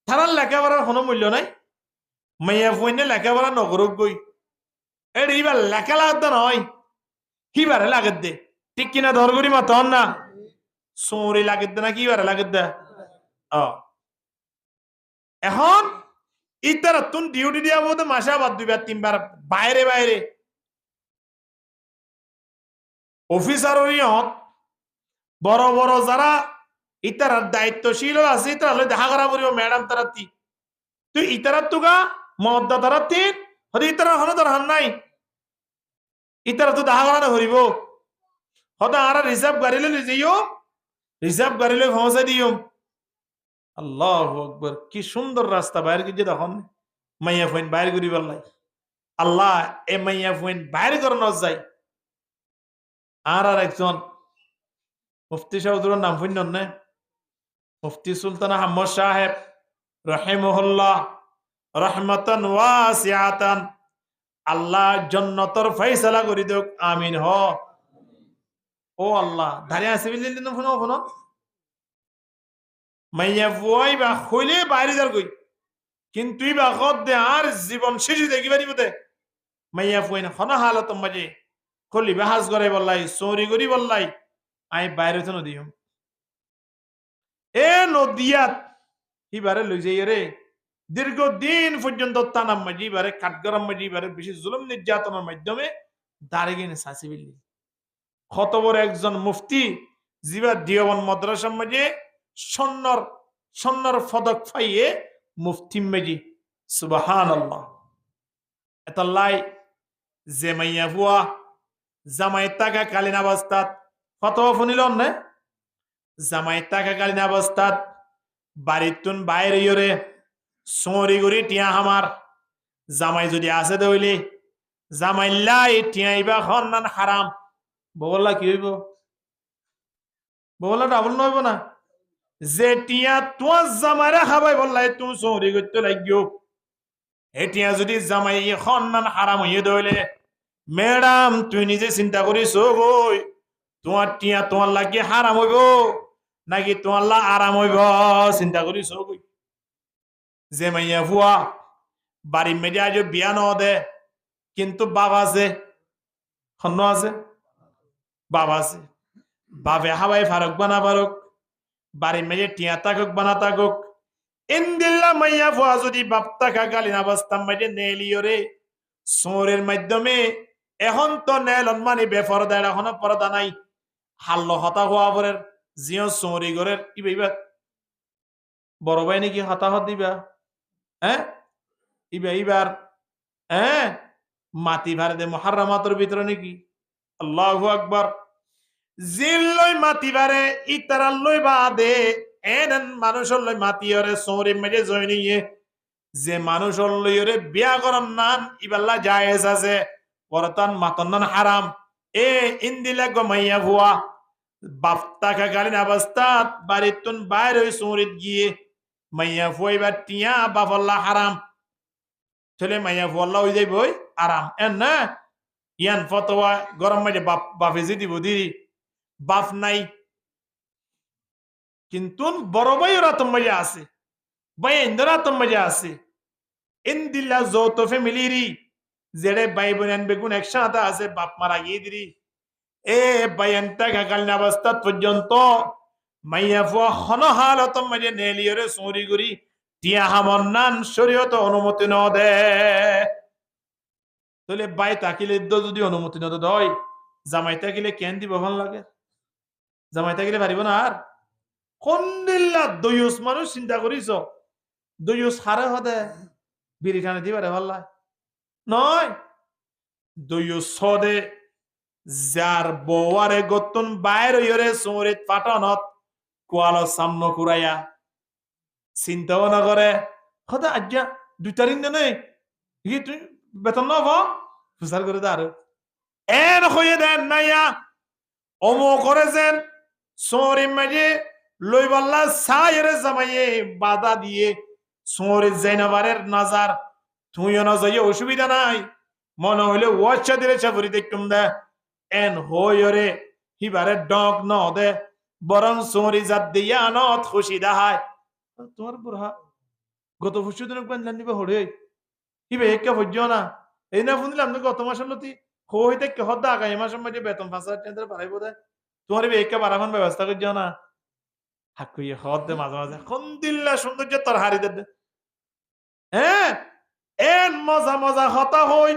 তারার লেখাপড়ার কোনো মূল্য নাই মাইয়া ফুয়াইনে লেখাপড়া নগরক গই এর এইবার লেখা লাগতো নয় কিবারে লাগে দে ঠিক কিনা ধর করি মা তখন না চোরি লাগে দে না কিবারে লাগে দে এখন ইতারা তুন ডিউটি দিয়া বোধ মাসে আবার 2-3 বার বাইরে বাইরে অফিসার বড় বড় যারা ইতারার দায়িত্বশীল আছে ইতারা দেখা করা পড়িব ম্যাডাম তারা তুই ইতারার তুগা মদ্দা তারা তিন হতে ইতারা হন তোর হান নাই ইতারা তো দেখা করা ধরিব হতে আর রিজার্ভ গাড়ি লই যাইও রিজার্ভ গাড়ি লই পৌঁছাই দিও আল্লাহু আকবার কি সুন্দর রাস্তা বাইরে গিয়ে দেখুন মাইয়া ফুইন বাইরে করি বললাই আল্লাহ এ মাইয়া ফুইন বাইরে করে ন যায় আর একজন মুফতি সাহেবের নাম ফুইন নে মুফতি সুলতান আহমদ সাহেব রহিমহুল্লাহ রহমাতান ওয়াসিআতান আল্লাহ জান্নাতের ফয়সালা করি দেক আমিন হ ও আল্লাহ দাঁড়িয়ে আছে বিল্লিন ফোন ফোন মাইয়া ফুয়াই বা হইলে বাইরে যার কই কিন্তু ইবা কদ দে আর জীবন শেষে দেখি পারিব দে মাইয়া ফুয়াইন হনা হালত মাঝে খলি বাহাজ করে বললাই চৌরি করি বললাই আই বাইরে তো নদী এ নদিয়াত ইবারে লই যাই রে দীর্ঘদিন পর্যন্ত তানাম মাঝি বারে কাঠগরম মাঝি বারে বেশি জুলুম নির্যাতনের মাধ্যমে দাঁড়িয়ে গেছে সাসি বিল্লি কত বড় একজন মুফতি জিবা দিওয়ান মাদ্রাসার মাঝে সন্ন্যর পদক পাইয়ে মুফতি মেজি সুবহানাল্লাহ এতাল্লাই যে মাইয়া ফুয়া জামাই টাকা কালীন অবস্থাত কত ফোনিল না জামাই টাকা কালীন অবস্থাত বাড়িতুন বাইরে ইরে চৌরি করি টিয়া আমার জামাই যদি আছে দইলে জামাইল্লাই টিয়াইবা খন্নান হারাম বগলা কি হইব বগলা ডাবল নইব না যে টিয়া তোমার জামাইরা খাবাই বললাই তুমি চৌরি করতে লাগিও এটিয়া যদি জামাই খন্নান হারাম হইয়ে দইলে ম্যাডাম তুই নিজে চিন্তা করিস গই তোমার টিয়া তোমার লাগে হারাম হইব নাকি তোমার লা আরাম হইব চিন্তা করিস গই যে মাইয়া ফুয়া বাড়ি মেজে আজ বিয়া ন দে কিন্তু বাবা আছে খন্ন আছে বাবা আছে বাবে হাবাই ফারুক বানা ফারুক বাড়ি মেয়ে টিয়া থাকুক বানা থাকুক ইন্দিল্লা মাইয়া ফুয়া যদি বাপ থাকাকালীন অবস্থা মেয়ে নেলিও রে সোরের মাধ্যমে এখন তো নেলন মানে বেপরদা এখনো পর্দা নাই হাল্ল হতা হওয়া পরের জিও চৌরি ঘরের ইবা বড় ভাই নাকি হতাহত দিবা হ্যাঁ এইবার হ্যাঁ মাটি ভারে দে মহারামাতর ভিতরে নাকি আল্লাহু আকবার জিল্লই মাটি ভারে ইতারাল লই বাদে এনন মানুষের লই মাটি ওরে সৌরে মেজে জয়নিয়ে যে মানুষের লই ওরে বিয়া করন নান ইবাল্লা জায়েজ আছে বরতান মাতন নান হারাম এ ইন্দিলা গমাইয়া ভুয়া বাপ থাকাকালীন অবস্থাত বাড়িতুন বাইরে ওই সৌরিত গিয়ে মাইয়া ফুয়াইবার টিয়া বাফল্লা হারাম ছেলে মাইয়া ফুয়াল্লা হয়ে যাইব আরাম এন না ইয়ান ফতোয়া গরম মাঝে বাপে যে দিব দিদি বাপ নাই কিন্তু বড় ভাই ওরা তো মজা আছে ভাই ইন্দরা তো মজা আছে ইন্দিল্লা যৌথ ফ্যামিলিরই যেড়ে ভাই বোন বেগুন একসাথে আছে বাপ মারা গিয়ে দিদি এ বাইনটা কাকালীন অবস্থা পর্যন্ত মাইয়া ফুয়া হন হালত মাঝে নেলিয়রে চৌরি করি টিয়া হামন নান শরীয়ত অনুমতি ন দে তাহলে বাই তাকিলে যদি অনুমতি ন দয় জামাই থাকিলে কেন দিব ভাল লাগে জামাই থাকিলে পারিব না আর কোন দিল্লা দয়ুস মানুষ চিন্তা করিস দয়ুস হারে হদে বিড়ি খানে দিবারে ভাল লাগে নয় দয়ুস হদে যার বউয়ারে গতুন বাইর ইয়রে চৌরিত পাটনত কোয়ালো সামনে কুরাইয়া চিন্তাও না করে হদা আজ্ঞা 2 তারিখ নেই তুই বেতন নব ফুসার করে দে আরো এন হয়ে দেন নাইয়া অমো করে যেন চৌরি মাঝে লই বললা সাইরে জামাইয়ে বাধা দিয়ে চৌরি জাইনাবারের নাজার তুইও না যাইয়ে অসুবিধা নাই মনে হইলে ওয়াচ্ছা দিলে চাবুরি দেখতুম দে এন হইরে হিবারে ডক ন দে বরং চৌরি জাত দিয়া নত খুশি দেখায় তোমার বুড়া গত ফুসু দিন বান্ধলান দিবে হরে হিবে একে হজ্য না এই না ফোন দিলাম গত মাসের লতি হইতে কে হদ্দা আগামী এই মাসের মধ্যে বেতন 5,000 বাড়াইব দে তোমার একে বাড়াবার ব্যবস্থা করছ না হাকুই হদ দে মাঝে মাঝে কোন দিল্লা সৌন্দর্য তোর হারি দে হ্যাঁ এন মজা মজা হতা হই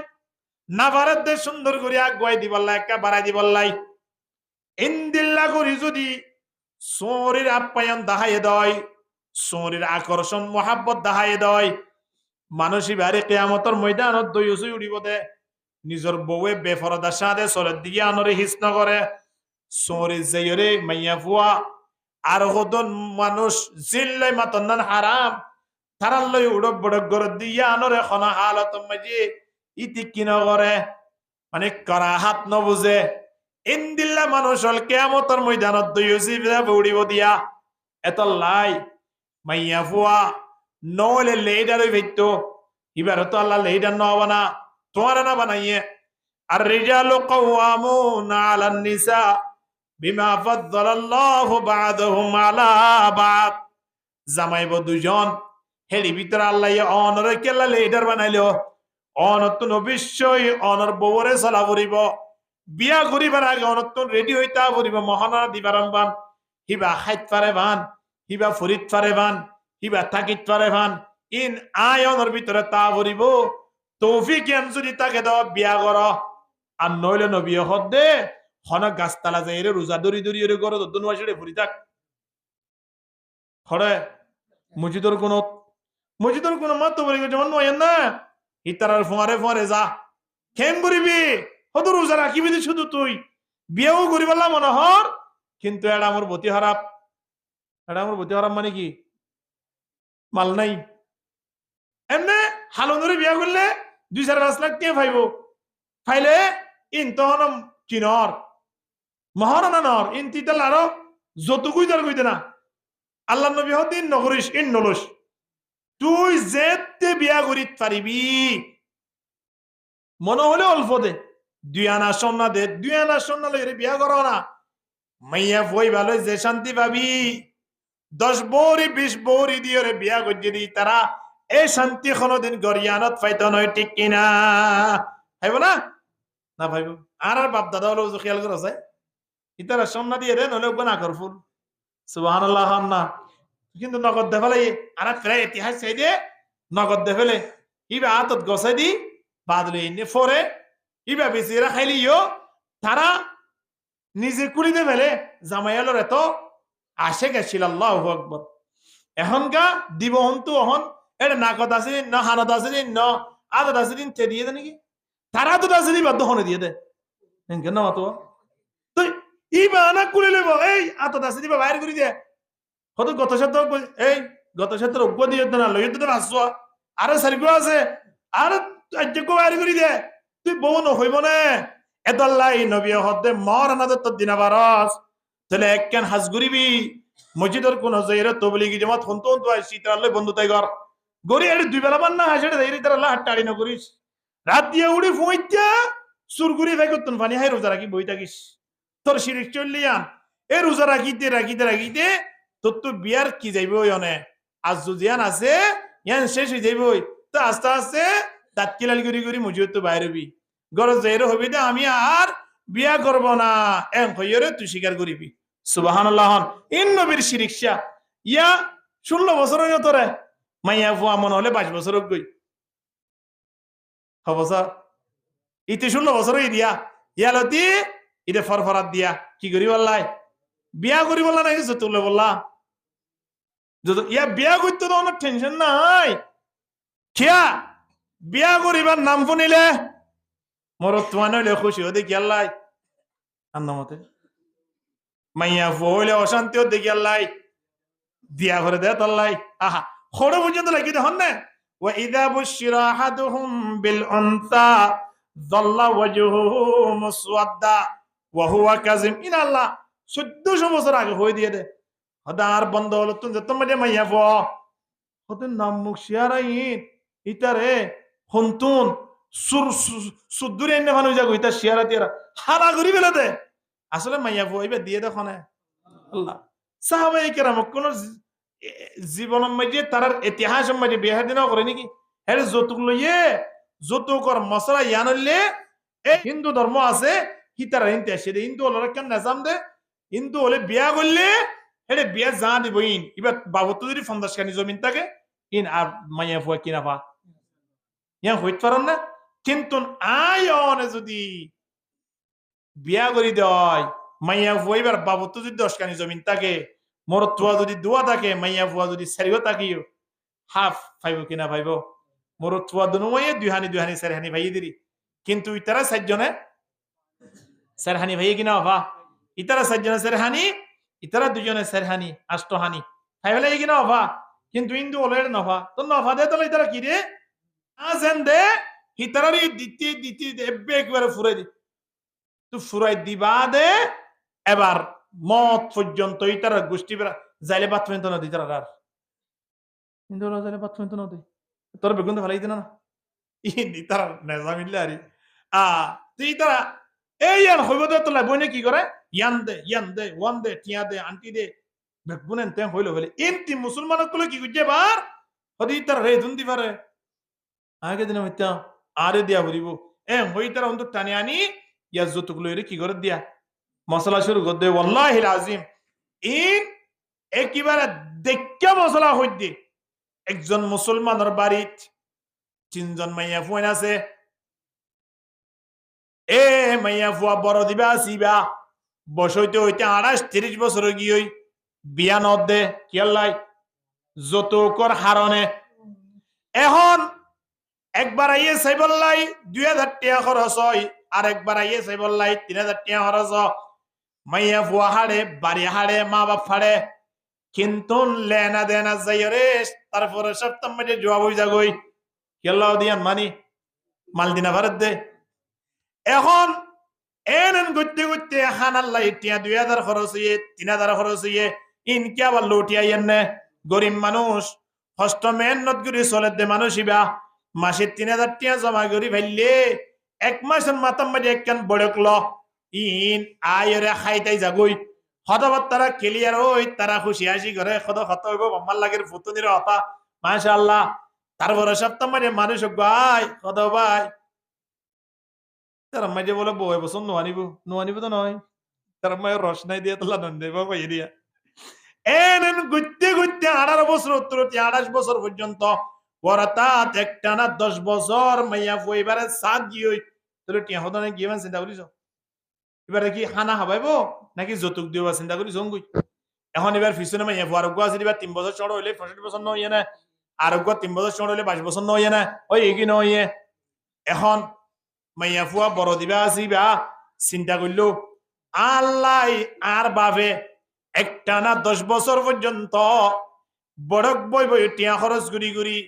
না ভারত দেশ সুন্দর করে আগুয়াই দিবল্লা একা বাড়াই দিবল্লাই ইন্দিল্লা করি যদি শরীর আপ্যায়ন দাহাইয়ে দয় শরীর আকর্ষণ মহাব্বত দাহাইয়ে দয় মানুষই বাড়ি কেয়ামতর ময়দানত দইসই উড়িব দে নিজের বউয়ে বেফরদার সাথে চলের দিকে আনরে হিস নকরে শরীর যেয়রে মাইয়া ফুয়া আর হদন মানুষ জিল্লাই মাতন্নান হারাম তারাল্লই উড়ক বড়ক গড় দিয়া আনরে খনা হালত মাঝে ইতি কি নকরে মানে করা হাত নবুঝে ইন্দিল্লা মানুষ হল কেয়ামতর ময়দানত দইসি উড়িব দিয়া এত লাই মাইয়া ফুয়া নলে লেডার ভিত্তো এবার তো আল্লাহ লেডার ন বানা তোমার না বানাইয়ে আর রিজালু কাওয়ামুনা আলান নিসা বিমা ফাদ্দালাল্লাহু বা'দাহুম আলা বা'দ জামাইব দুজন হেরি ভিতর আল্লাহ অনরে কেলা লেডার বানাইলো অনত নবিশ্বই অনর বউরে চলা করিব বিয়া করিবার আগে অনত রেডি হইতা করিব মহানা দিবারাম বান হিবা খাইত পারে বান হিবা ফরিদ পারে বান হিবা থাকিত পারে বান ইন আয়নের ভিতরে তা করিব তৌফিক জ্ঞান যদি তাকে দাও বিয়া কর আর নইলে নবী হদ দে হনা গাছতলা যাই রে রোজা দরি দরি রে গর দন মাসে ফুরি থাক হরে মসজিদের কোন মাত তো বলি যেমন নয় না ইতারার ফোয়ারে ফোয়ারে যা কেন করিবি হত রোজা রাখিবি শুধু তুই বিয়েও করিবালা মনোহর কিন্তু এটা আমার বতি হারাপ মানে কি মাল নাই এমনে হালন্দরে বিয়া করলে 2-4-5 লাখ কে ফাইব ফাইলে ইন তখন কিনর মহারণা নর ইন তিতাল আরো যতকুই দর কইতে না আল্লাহ নবী হদিন নগরিস ইন নলস তুই যেতে বিয়া করিত পারিবি মনে হলে অল্প দে 2 আনা সোনা দে 2 আনা সোনা লইরে বিয়া করো না মাইয়া বই ভালো যে শান্তি পাবি 10 বৌরি 20 বৌরি দিয়ে বিয়া করছে দি তারা এই শান্তি কোনদিন গরিয়ানত ফাইতো নয় ঠিক কিনা ভাইব না ভাইব আর বাপ দাদা হলো খেয়াল করা যায় ইতারা সোনা দিয়ে দেন হলে না কর ফুল সুবহানাল্লাহ না কিন্তু নগদ দে ফেলে আনা প্রায় ইতিহাস চাই দে নগদ দে ফেলে ইবা আতত গসাই দি বাদলে ইনে ফরে ইবা বেশিরা খাইলিও তারা নিজে কুড়ি দে ফেলে জামাইয়ালোর এত আসে গেছিল আল্লাহু আকবার এখনকা দিব হন্তু অহন এটা নাকত আছে না হানত আছে ন আদত আছে দিন তে দিয়ে দে নাকি তারা তো আছে দি বাধ্য হনে দিয়ে দে কেন মাতো তো ইবা না কুড়ি লেব এই আতত আছে দিবা বাইরে করে দিয়ে কত গত সপ্তাহ এই গত সপ্তাহ অজ্ঞ দিয়ে না লইতে তো আসছো আরে সারিগো আছে আর আজ্ঞ বাইরে করে দিয়ে তুই বউ নহইব না এদল্লাই নবী হদ্দে মর আনাদত দিনা বারস তাহলে একখান হাজ গরিবি মসজিদের কোন জয়রে তবলিগি জামাত হন্ত হন্ত আইসি তাহলে বন্ধু তাই ঘর গরি এর দুই বেলা বান্না হাসে দেরি তার আল্লাহ হাট্টাড়ি না করিস রাত দিয়ে উড়ি ফুঁইত্যা সুরগুরি ভাই করতেন পানি হাই রোজা রাখি বই থাকিস তোর শিরিক চললিয়ান এ রোজা রাখিতে রাখিতে রাখিতে তোর তো বিয়ার কি যাইব অনে আজ জুজিয়ান আছে ইয়ান শেষ হয়ে যাইব তো আস্তে আস্তে দাঁত কিলাল করি করি মসজিদ তো বাইরে হবি গরজ যাইরে হবি দে আমি আর বিয়া করব না এম হইরে তুই স্বীকার করিবি সুবহানাল্লাহ ইন নবীর শিরিকশা ইয়া 16 বছর হইল তোরে মাইয়া ফুয়া মন হলে 22 বছর গই হবসা ইতি 16 বছর হই দিয়া ইয়ালতি ইতে ফরফরাত দিয়া কি করি বললাই বিয়া করি বললা নাকি তুলে বললা যদি ইয়া বিয়া করতে তো অনেক টেনশন নাই কিয়া বিয়া করিবার নাম শুনিলে মোর তোমার নইলে খুশি হতে কি আল্লাহ আন্নামতে মাইয়া ফুয়া অশান্তিও দেখি আল্লাহ দিয়া করে দে তল্লাই আহা খড় পর্যন্ত লাগি দেখুন না وإذا بشر أحدهم بالأنثى ظل وجهه مسودا وهو كظيم إن الله 1400 বছর আগে হয়ে দিয়ে দে হদার বন্ধ হলো তুমি যে তোমাদের মাইয়া ফ হতেন নাম মুখ শিয়ারাইন ইতারে হন্তুন সুর সুদুরে এনে ভালো যাগো ইতা শিয়ারা তিয়ারা হারা করি বেলা দে আসলে মাইয়া ফ এবার দিয়ে দেখো না আল্লাহ সাহাবায়ে কেরাম কোন জীবনের মাঝে তার ইতিহাসের মাঝে বিয়ে দিনও করে নাকি হ্যাঁ যৌতুক লইয়ে যৌতুকর মশলা ইয়ানলে এই হিন্দু ধর্ম আছে হিতারা হিনতে আসে হিন্দু হলো কেন নাজাম দে হিন্দু হলে বিয়া করলে এটা বিয়া যা দিব ইন এবার বাবু যদি 50 খানি জমিন থাকে ইন আর মাইয়া ফুয়া কিনা পা ইয়া হইতে পারেন না কিন্তু আয়নে যদি বিয়া করি দেয় মাইয়া ফুয়া এবার বাবু যদি 10 খানি জমিন থাকে মোর তোয়া যদি দোয়া থাকে মাইয়া ফুয়া যদি সারিও থাকিও হাফ পাইব কিনা পাইব মোর তোয়া দুনুমাইয়ে দুহানি সারহানি ভাই দিরি কিন্তু ইতারা সাতজনে সারহানি ভাই কিনা হবা ইতারা সাতজনে সারহানি ইতারা দুজনে সারহানি আষ্টহানি ভাইবেলা কিনা হবা কিন্তু ইন্দু ওলের নফা তো নফা দে তাহলে ইতারা কি রে আছেন দে ইতারারি দিতে এব্বে একবারে ফুরাই দি তো ফুরাই দিবা দে এবার মত পর্যন্ত ইতারা গোষ্ঠী যাইলে বাত পর্যন্ত না দিই তারা আর কিন্তু যাইলে বাত পর্যন্ত না দিই তোর বেগুন তো ভালাই দিন না ই তারা নেজা মিললে আরি তুই তারা এই ইয়ান হইব দে তোলা বইনে কি করে ইয়ান দে ওয়ান দে টিয়া দে আন্টি দে বেগুন এনতে হইলো বলে এমতি মুসলমান গুলো কি গুজে বার হদি তারা রে দুন দিবারে আগে দিন হইতা আরে দিয়া বলিব হই তারা অন্তর টানে আনি ইয়া যতগুলো এর কি করে দিয়া মশলা শুরু করে দে ওয়াল্লাহিল আজিম ইন একেবারে দেখা মশলা হইতে একজন মুসলমানের বাড়িত 3 জন মাইয়া ফুয়ান আছে মাইয়া ফুয়া বড় দিবা আসিবা বসইতে হইতে 28-30 বছর গিয়ে বিয়া নদ দে কি আল্লাহ যতকর হারনে এখন একবার আইয়ে সাইবল্লাই 2000 টাকা খরচ হয় আর একবার আইয়ে সাইবল্লাই 3000 টাকা খরচ মাইয়া ফুয়া হাড়ে বাড়ি হাড়ে মা বাপ হাড়ে কিন্তু লেনা দেনা যাই রে তারপরে সপ্তাহ মাঝে জবাব হয়ে যাগই কেল্লাও দিয়ান মানি মাল দিনা ভারত দে এখন এনন করতে করতে হানাল্লাই টিয়া 2000 খরচ হইয়ে 3000 খরচ হইয়ে ইনকে আবার লুটিয়া এনে গরিব মানুষ হস্ত মেহনত করে চলে দে মানুষ ইবা মাসে 3000 টাকা জমা করি ফেললে 1 মাসের মাথার মাঝে একখান বড়ক ল ইন আয়রে খাইতাই যাগই হতবাত তারা ক্লিয়ার হই তারা খুশি হাসি করে কত হইব মাম্মার লাগের ফুতুনির হতা মাশাআল্লাহ তারপরে সপ্তাহ মাঝে মানুষ গায় কত ভাই তার মাঝে বলে বই বছর নোয়ানিব তো নয় তার মায়ের রস নাই দিয়ে তোলা নন্দে বাবা এরিয়া এন গুইতে গুইতে 18 বছর উত্তর 28 বছর পর্যন্ত ওরাতাত একটানা 10 বছর মাইয়া ফুইবারে সাত গিয়ে তোর টিয়া হদনে গিয়ে চিন্তা করিস এবারে কি খানা খাবাইবো নাকি যৌতুক দিব চিন্তা করিস অঙ্গুই এখন এবার পিছনে মাইয়া ফু আরোগ্য আছে এবার 3 বছর চড় হইলে 65 বছর নয় না আরোগ্য 3 বছর চড় হইলে 22 বছর নয় না ওই কি নয় এখন মাইয়া ফুয়া বড় দিবা আসি বা চিন্তা করলো আল্লাহ আর বাবে একটানা 10 বছর পর্যন্ত বড়ক বই বই টিয়া খরচ গুড়ি গুড়ি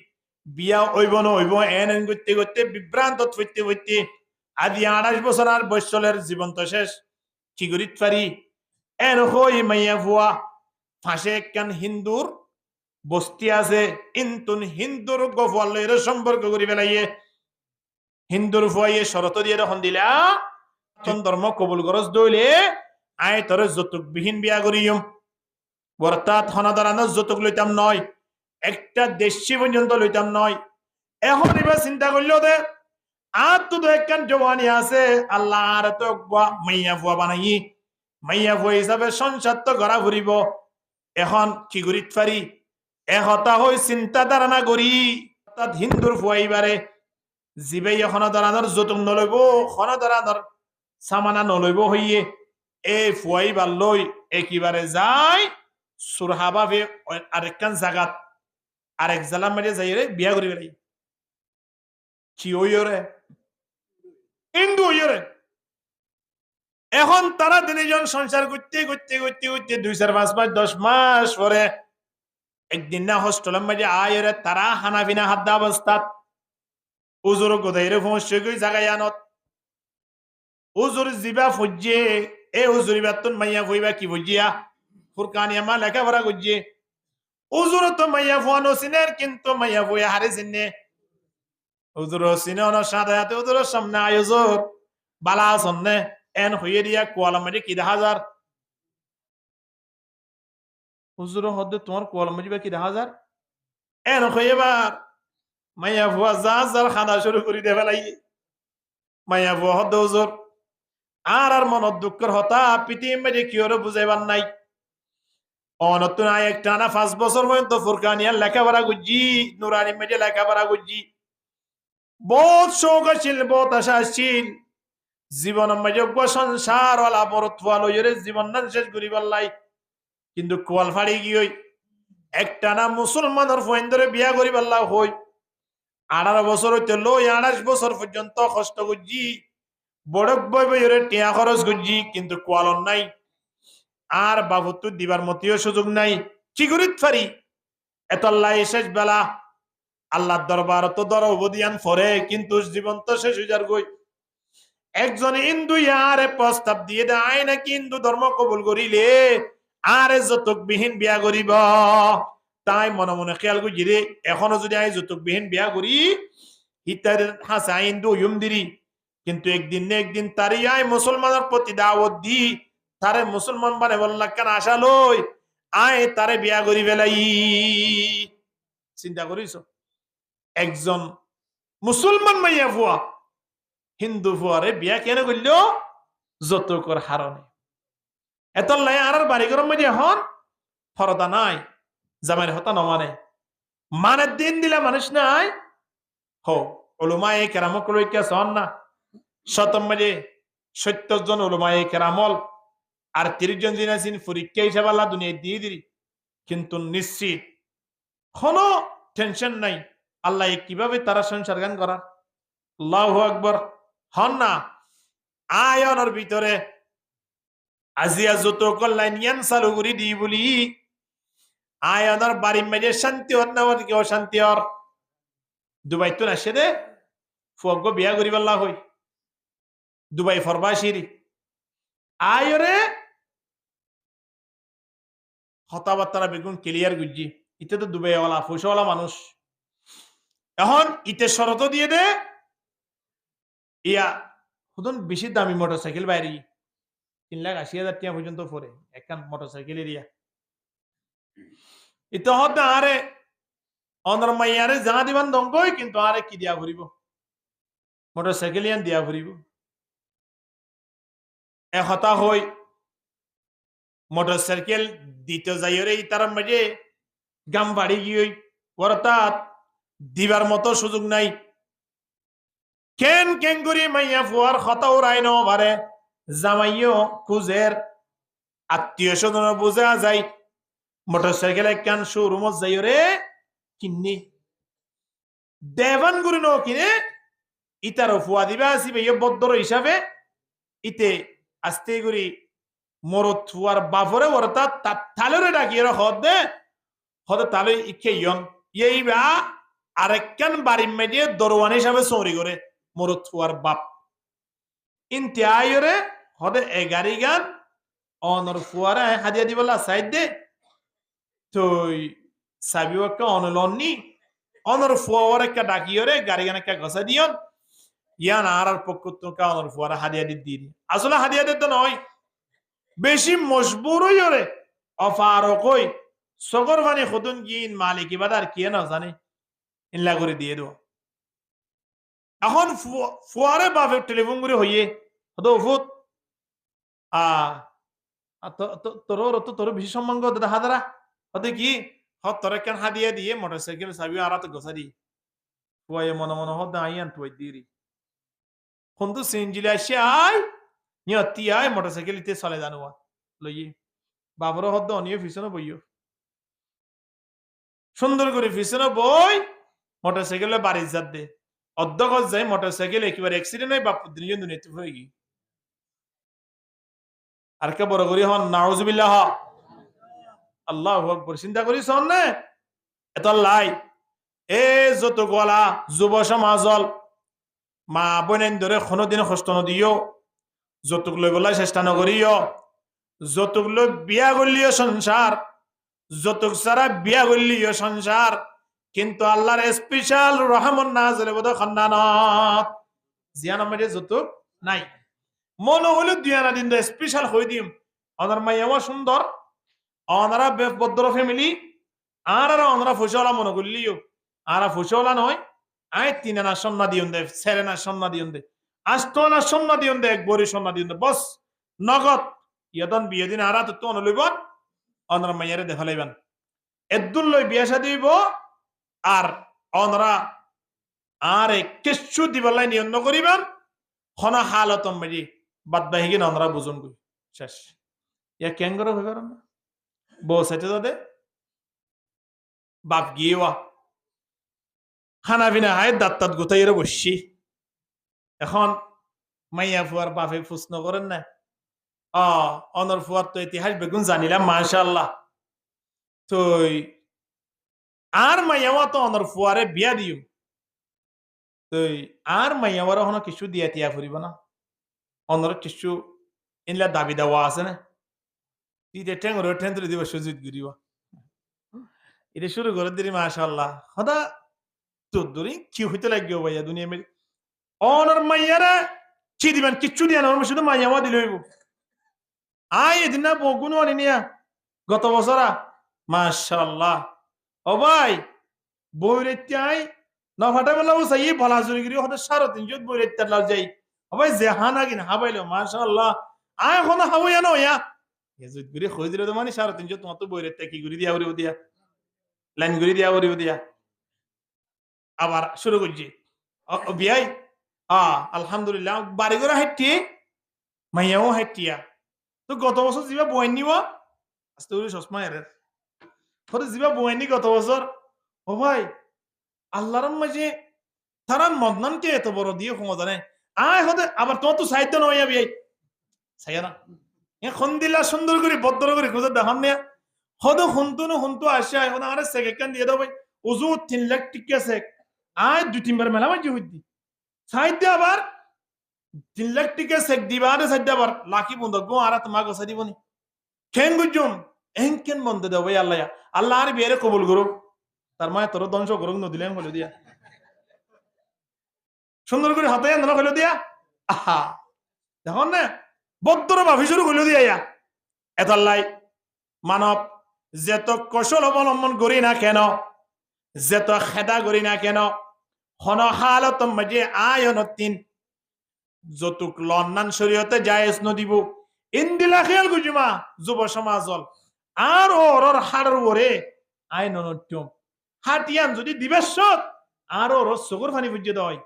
বিয়া হইব না হইব এন করতে করতে বিভ্রান্ত হইতে হইতে আদি 28 বছর আর বৈশলের জীবন তো শেষ কি করিত পারি এন হই মাইয়া ফুয়া ফাঁসে একখান হিন্দুর বস্তি আছে ইন্তুন হিন্দুর গোফলের সম্পর্ক করি ফেলাইয়ে হিন্দুর ফুয়াইয়ে শরত দিয়ে তখন দিলা ধর্ম কবুল গরজ দইলে আয় তোর যৌতুক বিহীন বিয়া করিম অর্থাৎ হনাদারানো যৌতুক লইতাম নয় একটা দেশি পর্যন্ত লইতাম নয় এখন এবার চিন্তা করলো দে আর তো একখান জওয়ানি আছে আল্লাহ আর তো মাইয়া ফুয়া বানাই মাইয়া ফুয়া হিসাবে সংসার তো গড়া ঘুরিব এখন কি করিত পারি এহতা হই চিন্তা ধারণা করি অর্থাৎ হিন্দুর ফুয়াইবারে জিবে হনাদারানোর যৌতুক নলইব হনাদারানোর সামানা নলইব হইয়ে এই ফুয়াইবার লই একেবারে যায় সুরহাবাবে আরেকখান জাগাত আরেক জালাম মেরে যাই রে বিয়া করি বেড়াই কি ওইরে হিন্দু ওইরে এখন তারা তিনজন সংসার করতে করতে করতে করতে 2-4-5 মাস 10 মাস পরে একদিন না হোস্টেলের মাঝে আয়রে তারা হানাফিনা হাদ্দা অবস্থাত উজুর গোদাইরে ফমস্য গই জাগাই আনত উজুর জিবা ফজ্জে এ উজুরি বাতুন মাইয়া ফইবা কি ফজ্জিয়া ফুরকানিয়া মা লেখাপড়া করছে উজুর তো মাইয়া ফুয়ানো সিনের কিন্তু মাইয়া ফুয়া হারে সিনে উজুর সিনে অন সাদায়াতে উজুরের সামনে আয়োজর বালা সন্নে এন হইয়ে দিয়া কোয়ালাম মাঝে কি 10,000 উজুর হদ্দে তোমার কোয়ালাম মাঝে কি 10,000 এন হইয়েবার মাইয়া ফুয়া যার খানা শুরু করি দে ফেলাই মাইয়া ফুয়া হদ্দে উজুর আর মনত দুঃখের হতা পিটিম মেরে কি ওরে বুঝাইবার নাই অনতুন আয় একটা না 5 বছর পর্যন্ত ফুরকানিয়ার লেখাপড়া গুজি নুরানি মেজে লেখাপড়া গুজি বহুত শৌক আছিল বহুত আশা আছিল জীবন মেজে সংসার ওলা বরতুয়া লইরে জীবন না শেষ করিবার লাই কিন্তু কোয়াল ফাড়ি গিয়ে একটা না মুসলমানের ফোন ধরে বিয়া করিবার লাই হই 18 বছর হইতে লই 28 বছর পর্যন্ত কষ্ট গুজি বড়ক বই বইরে টিয়া খরচ গুজি কিন্তু কোয়ালন নাই আর বাবুত্ব দিবার মতিও সুযোগ নাই কি করিত পারি এত আল্লাহ শেষ বেলা আল্লাহর দরবার তো দর অবদিয়ান ফরে কিন্তু জীবন তো শেষ হয়ে যার গই একজন হিন্দু আরে প্রস্তাব দিয়ে দেয় নাকি হিন্দু ধর্ম কবুল করিলে আরে যৌতুক বিহীন বিয়া করিব তাই মনে মনে খেয়াল করি রে এখনো যদি আই যৌতুক বিহীন বিয়া করি হিতার হাসা হিন্দু ইউমদিরি কিন্তু একদিন না একদিন তারই আয় মুসলমানের প্রতি দাওয়াত দি তারে মুসলমান মানে বললা কেন আশা লই আয় তারে বিয়া করি বেলাই চিন্তা করিস একজন মুসলমান মাইয়া ফুয়া হিন্দু ফুয়ারে বিয়া কেন করল যৌতুকর হারণে এত লাই আর বাড়ি গরম মাঝে এখন ফরদা নাই জামাইয়ের হতা নমানে মানে দিন দিলে মানুষ নাই হো ওলুমায়ে কেরামক লইকা সন না শতম মাঝে 70 জন ওলুমায়ে কেরামল আর 30 জন জিন আছেন পরীক্ষা হিসাবে আল্লাহ দুনিয়ায় দিয়ে দিলি কিন্তু নিশ্চিত কোনো টেনশন নাই আল্লাহ কিভাবে তারা সংসার গান করার আল্লাহু আকবার হন না আয়নের ভিতরে আজিয়া যত কল্যাণ ইয়ান চালু করে দি বলি আয়নের বাড়ির মাঝে শান্তি হর না কি অশান্তি হর দুবাই তো আসে দে ফুয়াগ্য বিয়া করি পাল্লা হই দুবাই ফরবাসিরি আয়রে হতাবার্তারা বেগুন ক্লিয়ার গুজি ইতে তো দুবাইওয়ালা পয়সাওয়ালা মানুষ এখন ইতে শরত দিয়ে দে ইয়া হুদন বেশি দামি মোটরসাইকেল বাইরে 3,80,000 টাকা পর্যন্ত পরে একখান মোটরসাইকেল এরিয়া ইতে হতে আরে অনর মাইয়ারে যা দিবান দঙ্গই কিন্তু আরে কি দিয়া ঘুরিব মোটরসাইকেল ইয়ান দিয়া ঘুরিব এক হতা হই মোটরসাইকেল দিতে যাইরে তার মাঝে গাম বাড়ি গিয়ে অর্থাৎ দিবার মতো সুযোগ নাই কেন কেন করি মাইয়া ফুয়ার কথা উড়াই ন পারে জামাইও কুজের আত্মীয় স্বজন বোঝা যায় মোটরসাইকেল একখান শোরুমত যাইরে কিন্নি দেবান গুরি ন কিনে ইতার ফুয়া দিবা আসিবে বদ্দর হিসাবে ইতে আস্তে করি মরত ফুয়ার বাফরে অর্থাৎ তালরে ডাকিয়ে হদে হদে তালে ইকে ইয়ং এইবা আরেকখান বাড়ির মেডিয়ে দরওয়ান হিসাবে চৌরি করে মরত ফুয়ার বাপ ইনতে আয়রে হদে এগারি গান অনর ফুয়ারা হাদিয়া দিবলা সাইড দে তুই সাবিও একটা অনলননি অনর ফুয়ার একটা ডাকিয়রে গাড়ি গান একটা ঘষা দিয়ন ইয়ান আর পক্ষ তোকে অনর ফুয়ারা হাদিয়া দি আসলে হাদিয়া দিতে নয় বেশি মজবুরই ওরে অফারকই সগর বানি খুদুন গিন মালিক ইবাদার কে না জানে ইল্লা করে দিয়ে দেব এখন ফুয়ারে বাপে টেলিফোন করে হইয়ে হতো ফুত তোর বেশি সম্মান দাদা হাদারা হতে কি তোর কেন হাদিয়া দিয়ে মোটরসাইকেল চাবি আর তো গোসা দি ফুয়াই মনে মনে হতে আইয়ান তুই দিরি কিন্তু সিনজিলে আসে আয় নিয়তি আয় মোটরসাইকেল ইতে চলে জানোয়া লইয়ে বাবর হদ্দ অনিয়ে পিছনে বইও সুন্দর করে পিছনে বই মোটরসাইকেলে বাড়ি যাত দে অর্ধগজ যায় মোটরসাইকেল একেবারে অ্যাক্সিডেন্ট হয় বাপু দুনিয়া দুনিয়াতে হয়ে গিয়ে আর কে বড় করি হন নাউজুবিল্লাহ আল্লাহ আকবার চিন্তা করি শোন না এত লাই এ যত গলা যুব সমাজল মা বোনেন ধরে কোনোদিন কষ্ট নদিও যতুক লই বলাই চেষ্টা নকরিও যতুক লই বিয়া করলিও সংসার যতুক সারা বিয়া করলিও সংসার কিন্তু আল্লাহর স্পেশাল রহমত নাজরে বদ খান্দানত জিয়ান আমাদের যতুক নাই মন হলো দিয়ানা দিন স্পেশাল হই দিম অনার মাইয়াও সুন্দর অনারা ভদ্র ফ্যামিলি আর অনারা ফুসলা মনে করলিও আর ফুসলা নয় আয় তিন আনা সন্না দিয়ন দে সেরেনা সন্না দিয়ন দে আষ্টনা সন্না দিয়ন দে এক বড়ি সন্না দিয়ন দে বস নগদ ইয়াদন বিয়ে দিন আর তো লইবন অনারা মাইয়ারে দেখা লাইবেন এদুল লই বিয়া শাদী হইব আর অনারা আর কিচ্ছু দিবলাই নিয়ন করিবেন খন হালতম মেজি বাদ বাহিকে অনারা বুঝুন গই শেষ ইয়া কেন করে হইবার না বউ সাথে দে বাপ গিয়েওয়া খানা পিনা হায় দাঁত গোতাইরে বসছি এখন মাইয়া ফুয়ার বাপে প্রশ্ন করেন না অনর ফুয়ার তো ইতিহাস বেগুন জানিলাম মাশাআল্লাহ তুই আর মাইয়াওয়া তো অনর ফুয়ারে বিয়া দিও তুই আর মাইয়াওয়ার হনো কিছু দিয়া তিয়া ফুরিব না অনর কিছু ইনলা দাবি দেওয়া আছে না তুই ঠেং রে ঠেং তুলে দিব সুযোগ গিরিব এটা শুরু করে দিলি মাশাআল্লাহ হদা তোর কি হইতে লাগিও ভাইয়া দুনিয়া মেরে অনর মাইয়ারা কি দিবেন কিচ্ছু দিয়া না শুধু মাইয়াওয়া দিলে হইব আয় এদিন না বগুন নিয়া গত বছরা মাশাআল্লাহ ও ভাই বইরেতে আই না ফাটা বলা ও সাই ভলা জুরি গিরি হতে 3.5 বইরেতে লাল যাই ও ভাই জেহানা কিন হাবাইলো মাশাআল্লাহ আয় এখন হাবাইয়া না ইয়া এজুত গিরি কই দিলে তো মানে 3.5 তোমার তো বইরেতে কি গিরি দিয়া ওরে দিয়া লাইন গিরি দিয়া ওরে দিয়া আবার শুরু করছি বিয়াই আলহামদুলিল্লাহ বাড়ি করে হাইটি মাইয়াও হাইটিয়া তো গত বছর যা বইন নিব আস্তে করে চশমা এর হতে যা বইনি গত বছর ও ভাই আল্লাহর মাঝে তারা মদনানকে এত বড় দিয়ে ক্ষমা জানে আয় হতে আবার তোমার তো সাহিত্য নয় বিয়াই সাইয়া না এখন দিলা সুন্দর করে ভদ্র করে খুঁজে দেখান নিয়া হদো হুন্তু আসে আয় হদা আরে সেকেন্ড দিয়ে দাও ভাই উজু 3 লাখ টিকা সেক আয় 2-3 বার মেলা মাঝে হইতি সাহিত্য আবার 3 লাখ টিকা সেক দিবা আরে সাহিত্য আবার লাকি বন্ধ গো আর তোমাকে গোসা দিবনি কেন গুজুম কেন বন্ধ দেব ভাই আল্লাহ আল্লাহ আর বিয়েরে কবুল করুক তার মানে তোর ধ্বংস করুক নদিলেন হলো দিয়া সুন্দর করে হাতে না হলো দিয়া আহা দেখুন না বদ্র ভাবি শুরু হইল দিয়া ইয়া এতাল্লাই মানব যেত কৌশল অবলম্বন করি না কেন যেত খেদা করি না কেন হন হালত মাঝে আয়ন 3 যতুক লন্নান শরীয়তে জায়েজ নদিব ইন্দিলা খেয়াল গুজুমা যুব সমাজল আর ওর হাড়ের ওরে আইন নট্যম হাতিয়ান যদি দিবেশত আর ওর সগর ফানি বুঝে দয়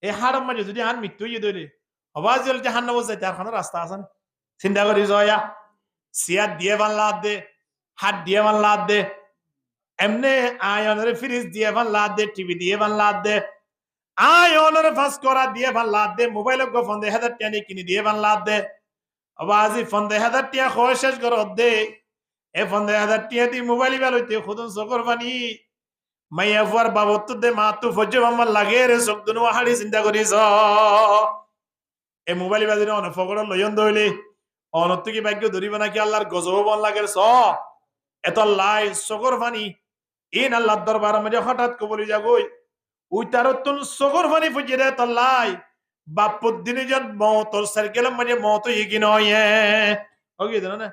এই হাড়ের মাঝে যদি আন মৃত্যু হয়ে দইলে অবাজল জাহান্নাম যাইতে আর কোনো রাস্তা আছে না? চিন্তা করি জয়া সিয়ার দিয়ে বানলা দে হাত দিয়ে বানলা দে এমনে আয়নের ফ্রিজ দিয়ে বানলা দে টিভি দিয়ে বানলা দে আয়নের ফাঁস করা দিয়ে বানলা দে মোবাইল ফোন দে হাজার টেনে কিনে দিয়ে বানলা দে আবাজি ফোন দে হাজার টিয়া খোয়া শেষ কর দে এ ফোন দে হাজার টিয়া দি মোবাইল বেলইতে খুদন সকর বানি মাইয়া ফুয়ার বাবত দে মা তু ফজ্জে মাম্মা লাগে রে সব দুনো হাড়ি চিন্তা করিস এ মোবাইল বাজি অন ফকর লয়ন দইলে অনত কি ভাগ্য ধরিব নাকি আল্লাহর গজব বন লাগে স এত লাই সকর ফানি ইন আল্লাহর দরবার মধ্যে হঠাৎ কবলি যাগই ওই তারতুন সকর ফানি ফুজে দে তল্লাই বাপুর দিনে জন মতর সাইকেলের মাঝে মত ইগি নয় ওকে দেন না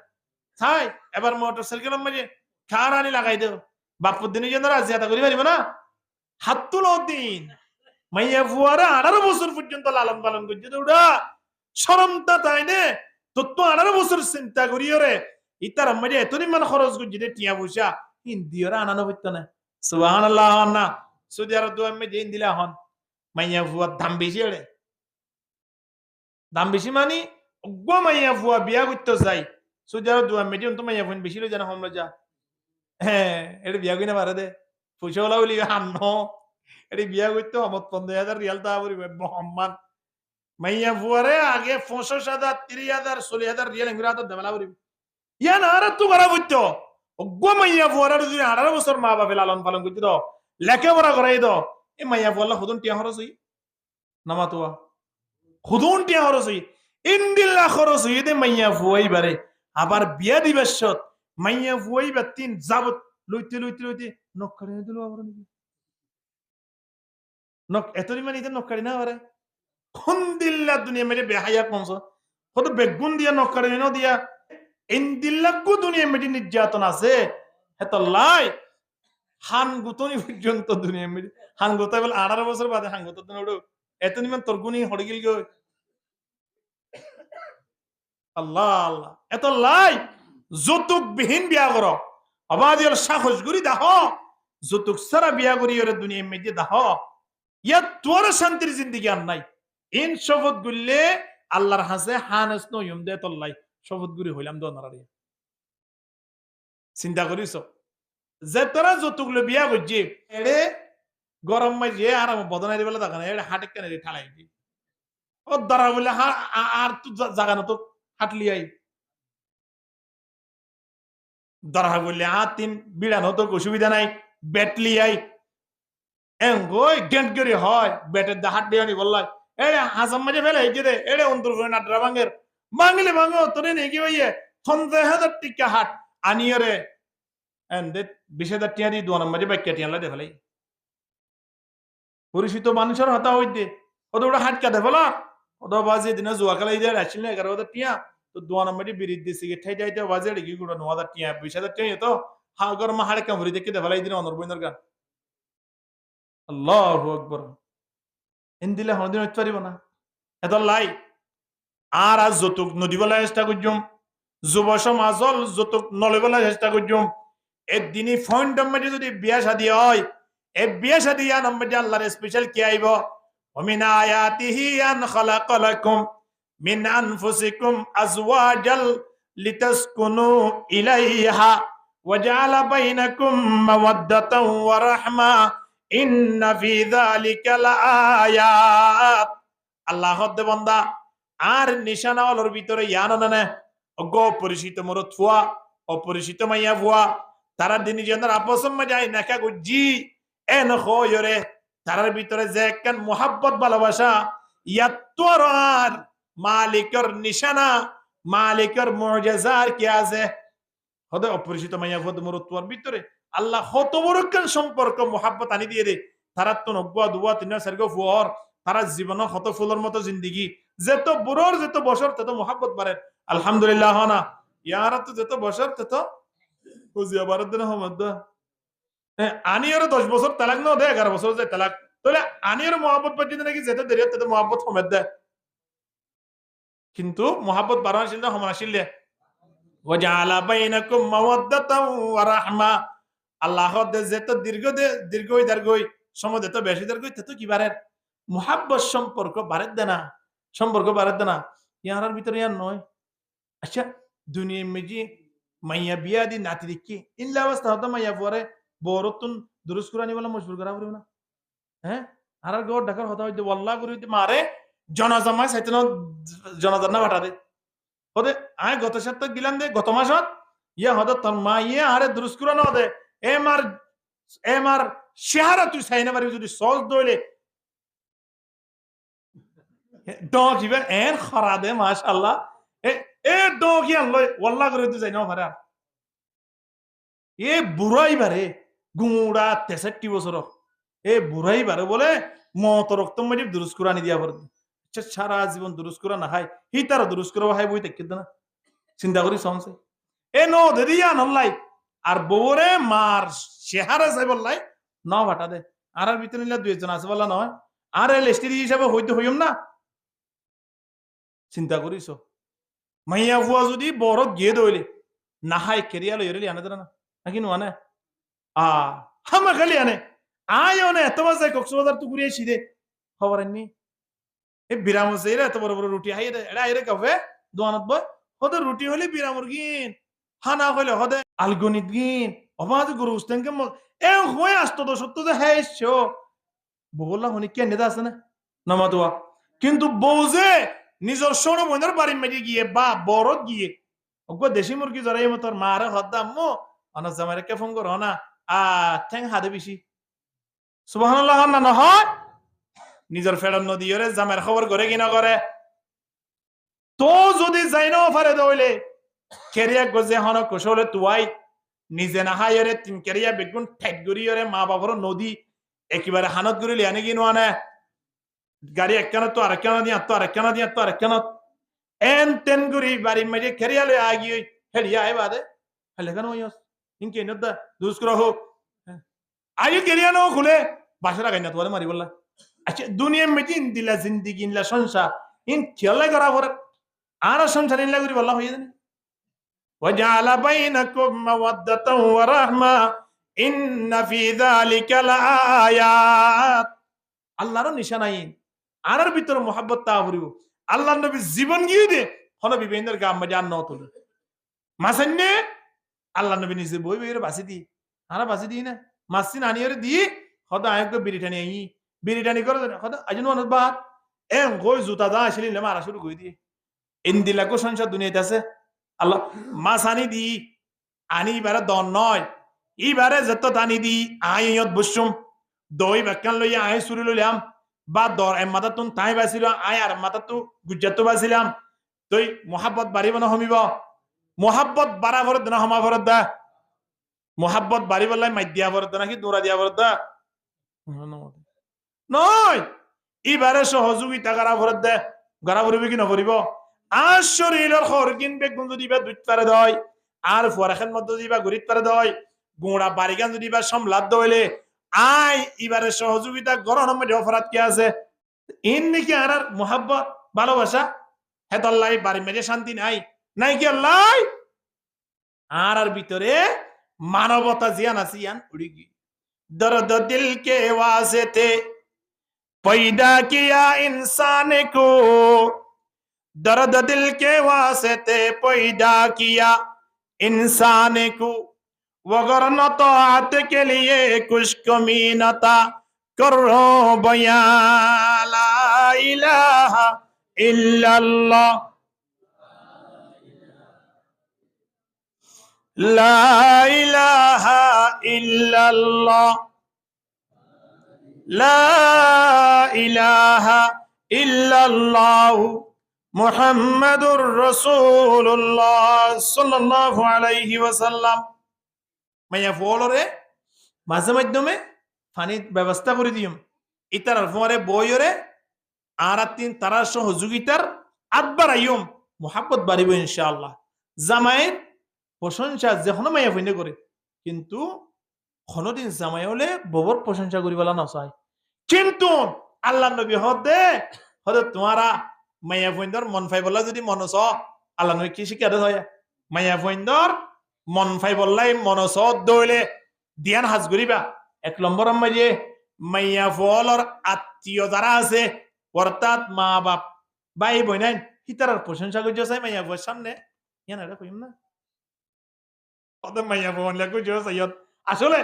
তাই এবার মোটর সাইকেলের মাঝে খারানি লাগাই দেও বাপুর দিনে জন রাজিয়াতা করি পারিব না হাত তুলো দিন মাইয়া ফুয়ারা 18 বছর পর্যন্ত লালন পালন করছে ওটা শরমটা তাই নে তো 18 বছর চিন্তা করিও রে ইতার মাঝে এতদিন মান খরচ করছি রে টিয়া পয়সা হিন্দিওরা আনানো হইতো না সুবহানাল্লাহ না সৌদি আরব দুয়ার মধ্যে হিন্দিলা হন মাইয়া ফুয়ার দাম বেশি রে দাম বেশি মানে অজ্ঞ মাইয়া ফুয়া বিয়া করতে চাই সৌদি আরব দুয়ার মধ্যে তো মাইয়া ফুন বেশি লই জানা হম যা হ্যাঁ এটা বিয়া করি না পারে দে পয়সা ওলা বলি আন্ন এটি বিয়া করতে হমত 15,000 রিয়াল তা বলি মোহাম্মদ মাইয়া ফুয়ারে আগে 65,000 30,000 40,000 রিয়াল এমরা তো দেবলা বলি ইয়া না আর তো করা বুঝতো অজ্ঞ মাইয়া ফুয়ারে যদি 18 বছর মা বাপে লালন পালন করতে দাও লেখাপড়া করাই দাও এ মাইয়া ফুয়ালা হুদুন টিয়া খরচ হই নামাতুয়া হুদুন টিয়া খরচ হই ইন্দিল্লা খরচ হই দে মাইয়া ফুয়াই বারে আবার বিয়া দিবেশত মাইয়া ফুয়াই বা তিন যাবত লইতে লইতে লইতে নকরে দিল আবার নক এতরি মানে ইতে নকরি না পারে কোন দিল্লা দুনিয়া মেরে বেহায়া পৌঁছ কত বেগুন দিয়া নকরে ন দিয়া ইন্দিল্লাগু দুনিয়া মেরে নির্যাতন আছে হেত লাই হান গুতনি পর্যন্ত দুনিয়া মেরে হান গুতা বল 18 বছর বাদে হান গুতা নড়ো এতনি মান তরগুনি হড়গিল গো আল্লাহ আল্লাহ এত লাই যৌতুক বিহীন বিয়া করো অবাদিল সাহস গুরি দাহ যৌতুক সারা বিয়া করি ওরে দুনিয়া মেরে দাহ ইয়া তোর শান্তির জিন্দিগি আর নাই ইন শপথ গুললে আল্লাহর হাসে হানস নয়ুম দে তল্লাই শপথ গুরি হইলাম দনারে চিন্তা করিস যে তোরা যতুকলে বিয়া করছি এড়ে গরম মাঝে আর বদনাই বেলা দেখা না এড়ে হাটে কেন ঠালাই দি ও দরা বলে আর তো জাগানো তো হাটলি আই দরা বললে তিন বিড়ানো তো অসুবিধা নাই ব্যাটলি আই এঙ্গই গেন্ট করে হয় ব্যাটের দা হাট দিয়ে বললাই এড়ে হাসাম মাঝে ফেলে এই যে এড়ে অন্তর করে নাটরা ভাঙের ভাঙলে ভাঙো তোরে নেই কি ভাইয়ে 50,000 টিকা হাট আনিয়ে রে এন্ডে 20,000 টিয়া দি দোয়ান মাঝে বাইক কেটে আনলা দেখালাই পরিচিত মানুষের হতা হইতে ওটা ওটা হাট কাটে ফেলা ওটা বাজে দিনে জুয়া খেলাই দিয়ে আসছিল 11,000 টিয়া তো দোয়ান মাঝে বিরিদ্ধি সিগারেট ঠাই যাইতে বাজে রেখে গুলো 9,000 টিয়া 20,000 টিয়া তো হাগর মা হাড়ে কামড়ি দেখে দেখালাই দিন অনর বইনর গান আল্লাহু আকবার ইন্দিলা হনদিন হইতে পারিব না এত লাই আর আজ যতুক নদীবেলা চেষ্টা করছুম যুব সমাজল যতুক নলবেলা চেষ্টা করছুম এদিনই ফয়েন্ট মাঝে যদি বিয়া শাদী হয় এ বিয়া শাদী আন মাঝে আল্লাহর স্পেশাল কি আইব ومن آياته أن خلق لكم من أنفسكم أزواجا لتسكنوا إليها وجعل بينكم مودة ورحمة إن في ذلك لآيات আল্লাহ হদ্দে বন্দা আর নিশানা অলর ভিতরে ইয়ানো না অগ পরিচিত মোর থুয়া অপরিচিত মাইয়া ভুয়া তারা দিনী জনের আপসম যায় নাকা গুজি এন খয়রে তারার ভিতরে যে একখান মোহাব্বত ভালোবাসা ইয়াত্তর আর মালিকের নিশানা মালিকের মুজিজার কি আছে হদে অপরিচিত মাইয়া ভুয়া মোর থুয়ার ভিতরে আল্লাহ কত বড় একখান সম্পর্ক মোহাব্বত আনি দিয়ে দে তারা তো নব্বা দুয়া তিন সার্গ ফুয়ার তারা জীবন কত ফুলের মতো জিন্দিগি যেত বুড়োর যেত বছর তত মোহাব্বত বাড়ে আলহামদুলিল্লাহ না ইয়ার তো যেত বছর তত বুঝিয়া বারের দিন হমদ আনিয়ারও 10 বছর তালাক না দেয় 11 বছর যায় তালাক তাহলে আনিয়ার মোহাব্বত পাচ্ছি নাকি যেতে দেরি তত মোহাব্বত হমেদ দেয় কিন্তু মোহাব্বত বাড়ানো ছিল সমান আসলে ওয়াজালা বাইনাকুম মাওয়াদ্দাতাও ওয়া রাহমা আল্লাহ যেত দীর্ঘই সময় যেত বেশি দীর্ঘই তত কি বাড়ে মোহাব্বত সম্পর্ক বাড়ে দেনা সম্পর্ক বাড়ে দেনা ইয়ার ভিতরে ইয়ার নয় আচ্ছা দুনিয়া মেজি মাইয়া বিয়া দি নাতি দেখি ইল্লা অবস্থা হতো মাইয়া পরে বড়তুন দুরুস কুরানি বলে মজবুর করা পড়বে না হ্যাঁ আর গড় ঢাকার হতা হইতে ওয়াল্লাহ করে হইতে মারে জনাজামায় সাইতে না জনাজার না বাটা দে হদে আয় গত সপ্তাহ গিলাম দে গত মাসত ইয়া হদ তোর মা ইয়ে আরে দুরুস কুরানো হদে এমার চেহারা তুই চাই না পারি যদি সজ দইলে দিবে এন খরা দে মাশাআল্লাহ এ কি আল্লাহ ওয়াল্লাহ করে তুই যাই না পারে এ বুড়াই বারে গুড়া 63 বছর এ বুড়াই বারে বলে মত রক্ত মাটি দুরুস কুরানি দিয়া পারে সারা জীবন দুরুস কুরা না হাই হি তার দুরুস কুরা হাই বই দেখতে না চিন্তা করি সমসে এ নো দেদিয়া নল্লাই আর বউরে মার চেহারা চাই বললাই ন ভাটা দে আর ভিতরে নিলে দুইজন আছে বলা নয় আর লেস্টিরি হিসাবে হইতে হইম না চিন্তা করিস মাইয়া ফুয়া যদি বড় গিয়ে দইলে না হাই কেরিয়া লইলি আনে না নাকি নো হামা খালি আনে আয় অনে এত বাজে কক্সবাজার তো ঘুরিয়ে দে খবর আননি এ বিরাম হচ্ছে এত বড় বড় রুটি হাই এটা আইরে কাফে দোয়ানত বয় হতে রুটি হলে বিরামর গিন হানা হইলে হদে আলগনিত গিন অবাজ গরু উস্তেনকে এ হয়ে আসতো তো সত্য যে হ্যাঁ এসছো বললাম হনি কে নেতা আছে না নামাতোয়া কিন্তু বউ যে নিজের সৌর বোনের বাড়ি মেজে গিয়ে বা বড় গিয়ে ওগো দেশি মুরগি জড়াই মতোর মারে হদ্দাম মো অনাস জামাইরে কে ফোন করো না ঠ্যাং হাদে বেশি সুবহানাল্লাহ না নহয় নিজের ফেরত নদী ওরে জামের খবর করে কিনা করে তো যদি যাই না পারে দইলে কেরিয়া গজে হন কুশলে তুয়াই নিজে না হাইরে তিন কেরিয়া বেগুন ঠেট গড়িয়ে মা বাবার নদী একেবারে হানত গড়িলে আনে কিনো আনে গাড়ি একখানা তো আরেকখানা দিয়া তো আরেকখানা দিয়া তো আরেকখানা এন তেন গড়ি বাড়ি মেজে কেরিয়ালে আগিয়ে হেলিয়া আই বাদে হেলে কেন হইস ইনকে নদা দুষ্কর হোক আয়ু কেরিয়া নো খুলে বাসরা গাইনা তোরে মারি বললা আচ্ছা দুনিয়া মেজি দিলা জিন্দিগি ইনলা সংসার ইন খেলা করা পরে আর সংসার ইনলা করি বললা হইয়া জানি ওয়াজালা বাইনাকুম মাওয়াদ্দাতাও ওয়া রাহমা ইন্না ফি যালিকা লাআয়াত আল্লাহর নিশানাইন আনার ভিতর মোহাব্বত তা ভরিব আল্লাহর নবী জীবন গিয়ে দে হন বিবেন্দ্র গাম মধ্যে আর নতুন মাসান্নে আল্লাহর নবী নিজে বই বইরে বাসি দি আরা বাসি দি না মাসিন আনিয়রে দি হদ আয়ক বিরিটানি আই বিরিটানি করে হদ আজুন মানুষ বাত এম গই জুতা দা আসিলি না মারা শুরু কই দি ইন্দিলা কো সংসার দুনিয়াতে আছে আল্লাহ মাছ আনি দি আনি বারে দন নয় ইবারে যত টানি দি আইয়ত বসুম দই বাক্কান লইয়া আই শুরু লইলাম বা দর এম মাথা তুন তাই বাসিল আই আর মাথা তু গুজ্জাত বাসিলাম তুই মোহাব্বত বাড়িব না হমিব মোহাব্বত বাড়া ভরত না হমা ভরত দা মোহাব্বত বাড়ি বললাই মাই দিয়া ভরত নাকি দৌড়া দিয়া ভরত দা নয় ইবারে সহযোগিতা করা ভরত দে গড়া ভরিব কি নভরিব আর শরীরের খর কিনবে গুণ যদি বা দুধ পারে দয় আর ফুয়ারাখের মধ্যে যদি বা গরিব পারে দয় গোড়া বাড়িগান যদি বা সম্লাদ দইলে আয় এবারে সহযোগিতা গরম মধ্যে অপরাধ কি আছে ইন নাকি আর মোহাব্বত ভালোবাসা হেতাল্লাই বাড়ি মেরে শান্তি নাই নাই কি আল্লাহ আর ভিতরে মানবতা জিয়ান আছে ইয়ান উড়ি গি দর্দ দিল কে ওয়াসিতে पैदा किया इंसान को दर्द दिल के वास्ते पैदा किया इंसान को वगरन तौत के लिए कुछ कमी न था करो बयां ला इलाहा इल्लल्लाह ला इलाहा इल्लल्लाह লা ইলাহা ইল্লাল্লাহু মুহাম্মাদুর রাসূলুল্লাহ সাল্লাল্লাহু আলাইহি ওয়াসাল্লাম মাইয়া ফলরে মাঝে মাধ্যমে পানি ব্যবস্থা করে দিম ইতার ফরে বইরে আর তিন তারা সহযোগিতার আদবার আইম মোহাব্বত বাড়িব ইনশাআল্লাহ জামাইয়ের প্রশংসা যখন মাইয়া ফইনে করে কিন্তু কোনদিন জামাই হলে ববর প্রশংসা করি বলা না চাই কিন্তু আল্লাহ নবী হদে তোমারা মাইয়া ফইন্দর মন ফাই বললা যদি মনস আল্লাহ নয় কি শিক্ষা দেয় মাইয়া ফইন্দর মন ফাই বললাই মনস দইলে দিয়ান হাজ করিবা 1 নম্বর মাইয়ে মাইয়া ফলর আত্মীয় যারা আছে অর্থাৎ মা বাপ ভাই বোনাই হিতার প্রশংসা করছে চাই মাইয়া ফুয়ার সামনে ইয়ান এটা কইম না ওদের মাইয়া ফুয়ান লাগছে সাইয়দ আসলে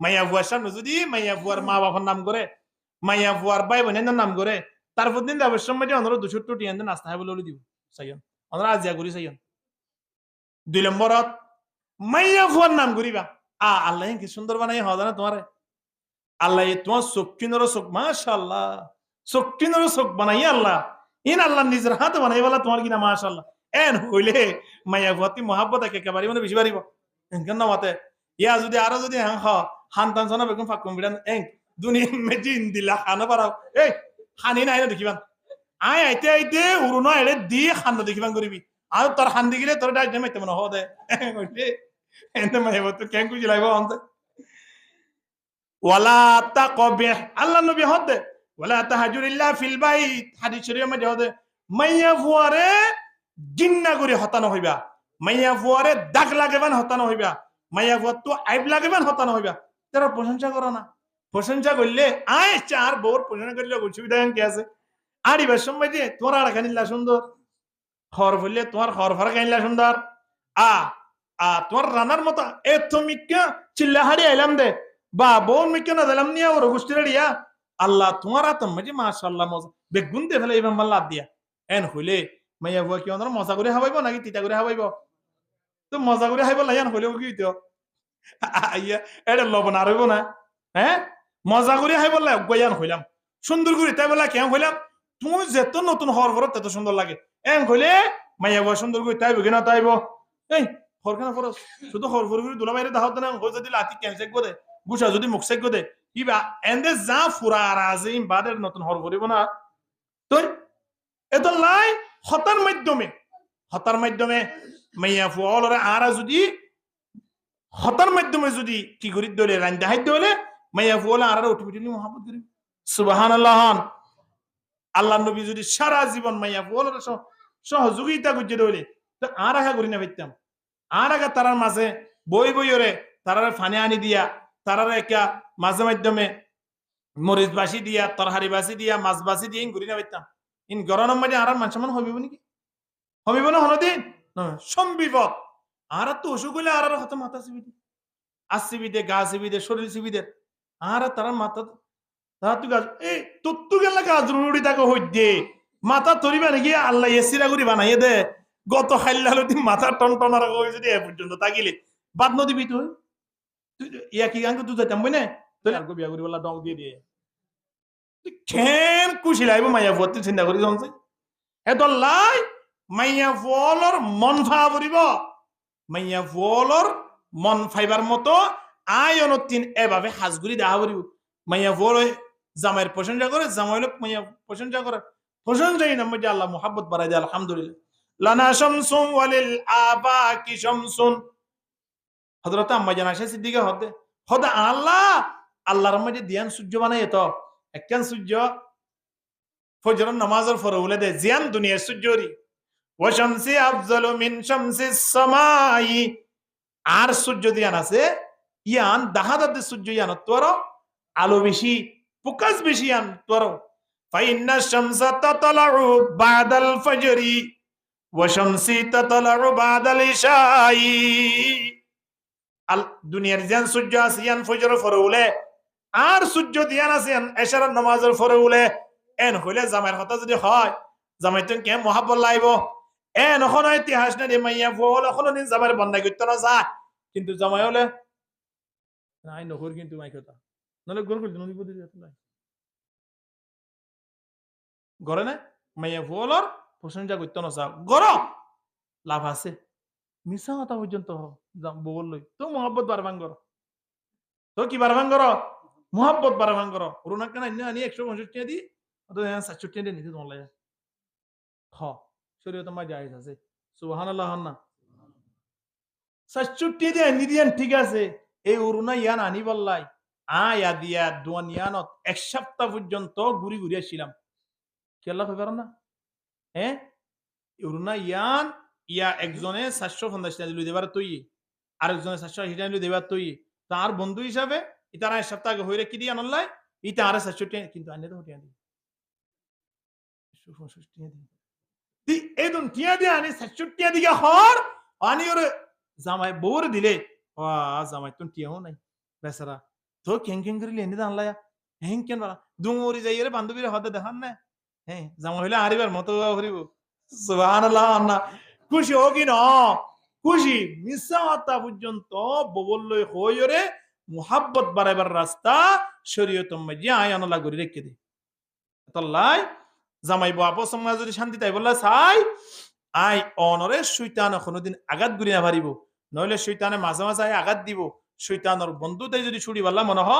মাইয়া ফুয়ার সামনে যদি মাইয়া ফুয়ার মা বাবার নাম করে মাইয়া ফুয়ার ভাই বোনের নাম করে তারপর দিন দেবের সময় যে অনর 200 টিয়ান নাস্তা হয় বলে দিব সাইয়ন অনর আজিয়া করি সাইয়ন 2 নম্বরত মাইয়া ফুয়ার নাম করিবা আল্লাহ কি সুন্দর বানাই হওয়া জানা তোমার আল্লাহ তোমার চোখ মাশাআল্লাহ চোখ বানাই আল্লাহ ইন আল্লাহ নিজের হাতে বানাই বলা তোমার কিনা মাশাআল্লাহ এন হইলে মাইয়া ভতি মহাব্বত একেবারে মানে বেশি বাড়িব কেন মাতে ইয়া যদি আরো যদি হান্তান সনা বেগম ফাকুম বিরান এং দুনিয়া মেজিন দিলা খানা পারাও এই হানি নাই না দেখিবান আইতে উড়ুন এড়ে দি খান্দ দেখিবান করিবি আর তোর হান্দি গিলে তোর ডাক নেমে তেমন হদে কইলে এনে মাইয়া ভতি কেন কুজি লাগব অন্তে ওয়ালা তাকবিহ আল্লাহ নবী হদে ওয়ালা তাহাজুরিল্লাহ ফিল বাইত হাদিস শরীফের মধ্যে হদে মাইয়া ফুয়ারে জিন্না করে হতানো হইবা মাইয়া ফুয়ারে দাগ লাগাবান হতানো হইবা মাইয়া ফুয়ার তো আইব লাগাবান হতানো হইবা তারা প্রশংসা করো না প্রশংসা করলে আয় চার বউর প্রশংসা করলে অসুবিধা কি আছে আর এবার সময় দিয়ে তোমার আর খানিলা সুন্দর খর বললে তোমার খর ফর খানিলা সুন্দর তোমার রানার মতো এ তুমি চিল্লা হাড়ি আইলাম দে বা বোন মিকে না দিলাম নিয়া ওর গোষ্ঠী রেডিয়া আল্লাহ তোমার আতম মাঝে মাশাআল্লাহ মজা বেগুন দে ফেলে এবার মাল্লা দিয়া এন হইলে মাইয়া বুয়া কি অন্তর মজা করে হাবাইব নাকি তিতা করে হাবাইব তো মজা করে হাইব লাইন হইলেও কি তো আইয়া এটা লবণ আর হইব না হ্যাঁ মজা করে হাইব লাই গয়ান হইলাম সুন্দর করে তাই বলা কেন হইলাম তুমি যেত নতুন হওয়ার পর তত সুন্দর লাগে এন হইলে মাইয়া বুয়া সুন্দর করে তাইব কিনা তাইব এই হরখানা ফরস শুধু হর ফর করে দুলা বাইরে দাহাত না হই যদি লাতি ক্যান্সেক গদে গুছা যদি মুখসেক গদে কিবা এন্ডে যা ফুরা রাজিম বাদের নতুন হর করিব না তো এত লাই হতার মাধ্যমে মাইয়া ফুয়ালরে আরা যদি হতার মাধ্যমে যদি কি করি দলে রান্দা হাইতে হলে মাইয়া ফুয়ালা আরা অটোমেটিকলি মহব্বত করি সুবহানাল্লাহ আল্লাহ নবী যদি সারা জীবন মাইয়া ফুয়ালরে সহযোগিতা করতে দলে তো আর আশা করি না পাইতাম আর আগে তারার মাঝে বইরে তারারে ফানে আনি দিয়া তারারে একা মাঝে মাধ্যমে মরিচ বাসি দিয়া তরহারি বাসি দিয়া মাছ বাসি দিয়ে ঘুরি না পাইতাম ইন গরমের মধ্যে আর মানুষ মান হবিব নাকি হবিব না হনদিন সম্বিপদ আর তো অসুখ হইলে আর হয়তো মাথা চিবিদে আসিবিদে গা চিবিদে শরীর চিবিদে আর তারা মাথা তারা তুই গাছ এই তত্তু গেলে গাছ রুড়ি তাকে হই দে মাথা তরিবা নাকি আল্লাহ এসিরা করি বানাইয়ে দে গত খাইলে তুই মাথা টন টনার হয়ে যদি এ পর্যন্ত তাকিলে বাদ নদীবি তুই ইয়া কি গান তুই যেতাম বই না তুই আর বিয়া করি বলা ডং দিয়ে দিয়ে কেন খুশি লাগবে মাইয়া ভর্তি চিন্তা করি যখন এত লাই মাইয়া ফলর মন ফা পড়িব মাইয়া ফলর মন ফাইবার মতো আয়ন তিন এভাবে হাজগুড়ি দেখা পড়িব মাইয়া ফল জামাইয়ের প্রশংসা করে জামাইল মাইয়া প্রশংসা করে প্রশংসাই নাম যে আল্লাহ মুহাব্বত বাড়াই দেয় আলহামদুলিল্লাহ লানা শামসুন ওয়ালিল আবাকি শামসুন হযরত আম্মা জান আয়েশা সিদ্দিকা হদে আল্লাহর মধ্যে দিয়ান সূর্য বানাই তো একখান সূর্য ফজরের নামাজের পরে উলে দে জিয়ান দুনিয়ার সূর্যরি ওয়া শামসি আফজালু মিন শামসিস সামাই আর সূর্য দিয়ান আছে ইয়ান দাহাদাতে সূর্য ইয়ান তোর আলো বেশি প্রকাশ বেশি ইয়ান তোর ফাইন্না শামসা তাতলাউ বাদাল ফজরি ওয়া শামসি তাতলাউ বাদাল ইশাই আল দুনিয়ার জিয়ান সূর্য আছে ইয়ান ফজরের পরে উলে আর সূর্য দিয়ান আছে ইয়ান এশারের নামাজের পরে উলে এন হইলে জামাইয়ের কথা যদি হয় জামাই তুমি কে মহাব্বত লাইব এন এখন ইতিহাস না মাইয়া বল এখন দিন জামাইয়ের বন্ধাই করতে না যা কিন্তু জামাই হলে নাই নকর কিন্তু মাই কথা নাহলে গোল করতে নদী পদি নাই ঘরে না মাইয়া বলর প্রশংসা করতে না যা গর লাভ আছে মিশা কথা পর্যন্ত বল লই তো মহাব্বত বারবান কর তো কি বারবান কর মহাব্বত বারবান কর রুনা কেন আনি 165 দি সাতষট্টি নিতে তোমার লাগে শরীয়ত মা জায়েজ আছে সুবহানাল্লাহ না 67 দিয়ে নিদিয়ান ঠিক আছে এই উরুনা ইয়ান আনি বললাই আয়া দিয়া দুনিয়ানত এক সপ্তাহ পর্যন্ত ঘুরি আসছিলাম কি আল্লাহ কইবার না হ্যাঁ ইউরুনা ইয়ান ইয়া একজনে 450 টাকা দিল দেবার তুই আরেকজনে 480 টাকা দিল দেবার তুই তার বন্ধু হিসাবে ইতারা এক সপ্তাহ আগে হইরে কি দিয়া নল্লাই ইতা আরে 400 টাকা কিন্তু আনে তো হটিয়া দি 165 টাকা দি দি এদন টিয়া দিয়া আনি 400 টাকা দিগা হর আনি ওরে জামাই বউর দিলে জামাই তুন টিয়াও নাই বেচারা তো কেন কেন করে লেনে দান লায়া হেন কেন বলা দুমুরি যাইরে বান্ধবীর হদে দেখান না হ্যাঁ জামা হইলে আরিবার মতো হরিব সুবহানাল্লাহ না খুশি হোকি না খুশি মিসা হতা পর্যন্ত ববল্লই হইরে মুহাব্বত বাড়াইবার রাস্তা শরীয়ত মাঝে আয়ান লাগরি রেখে দে তাল্লাই জামাই বাপ সমাজ যদি শান্তি তাই বললা চাই আই অনরে শৈতান কোনোদিন আঘাত গুলি না পারিব নইলে শৈতানে মাঝে মাঝে আঘাত দিব শৈতানর বন্ধু তাই যদি ছুড়ি বললা মনে হ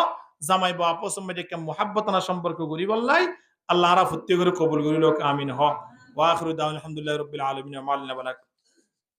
জামাই বাপ সমাজ একটা মুহাব্বত না সম্পর্ক করি বললাই আল্লাহ রা ফুত্তি করে কবুল করিল আমিন হ ওয়া আখিরু দাওয়ানা আলহামদুলিল্লাহি রাব্বিল আলামিন ওয়া মা'আল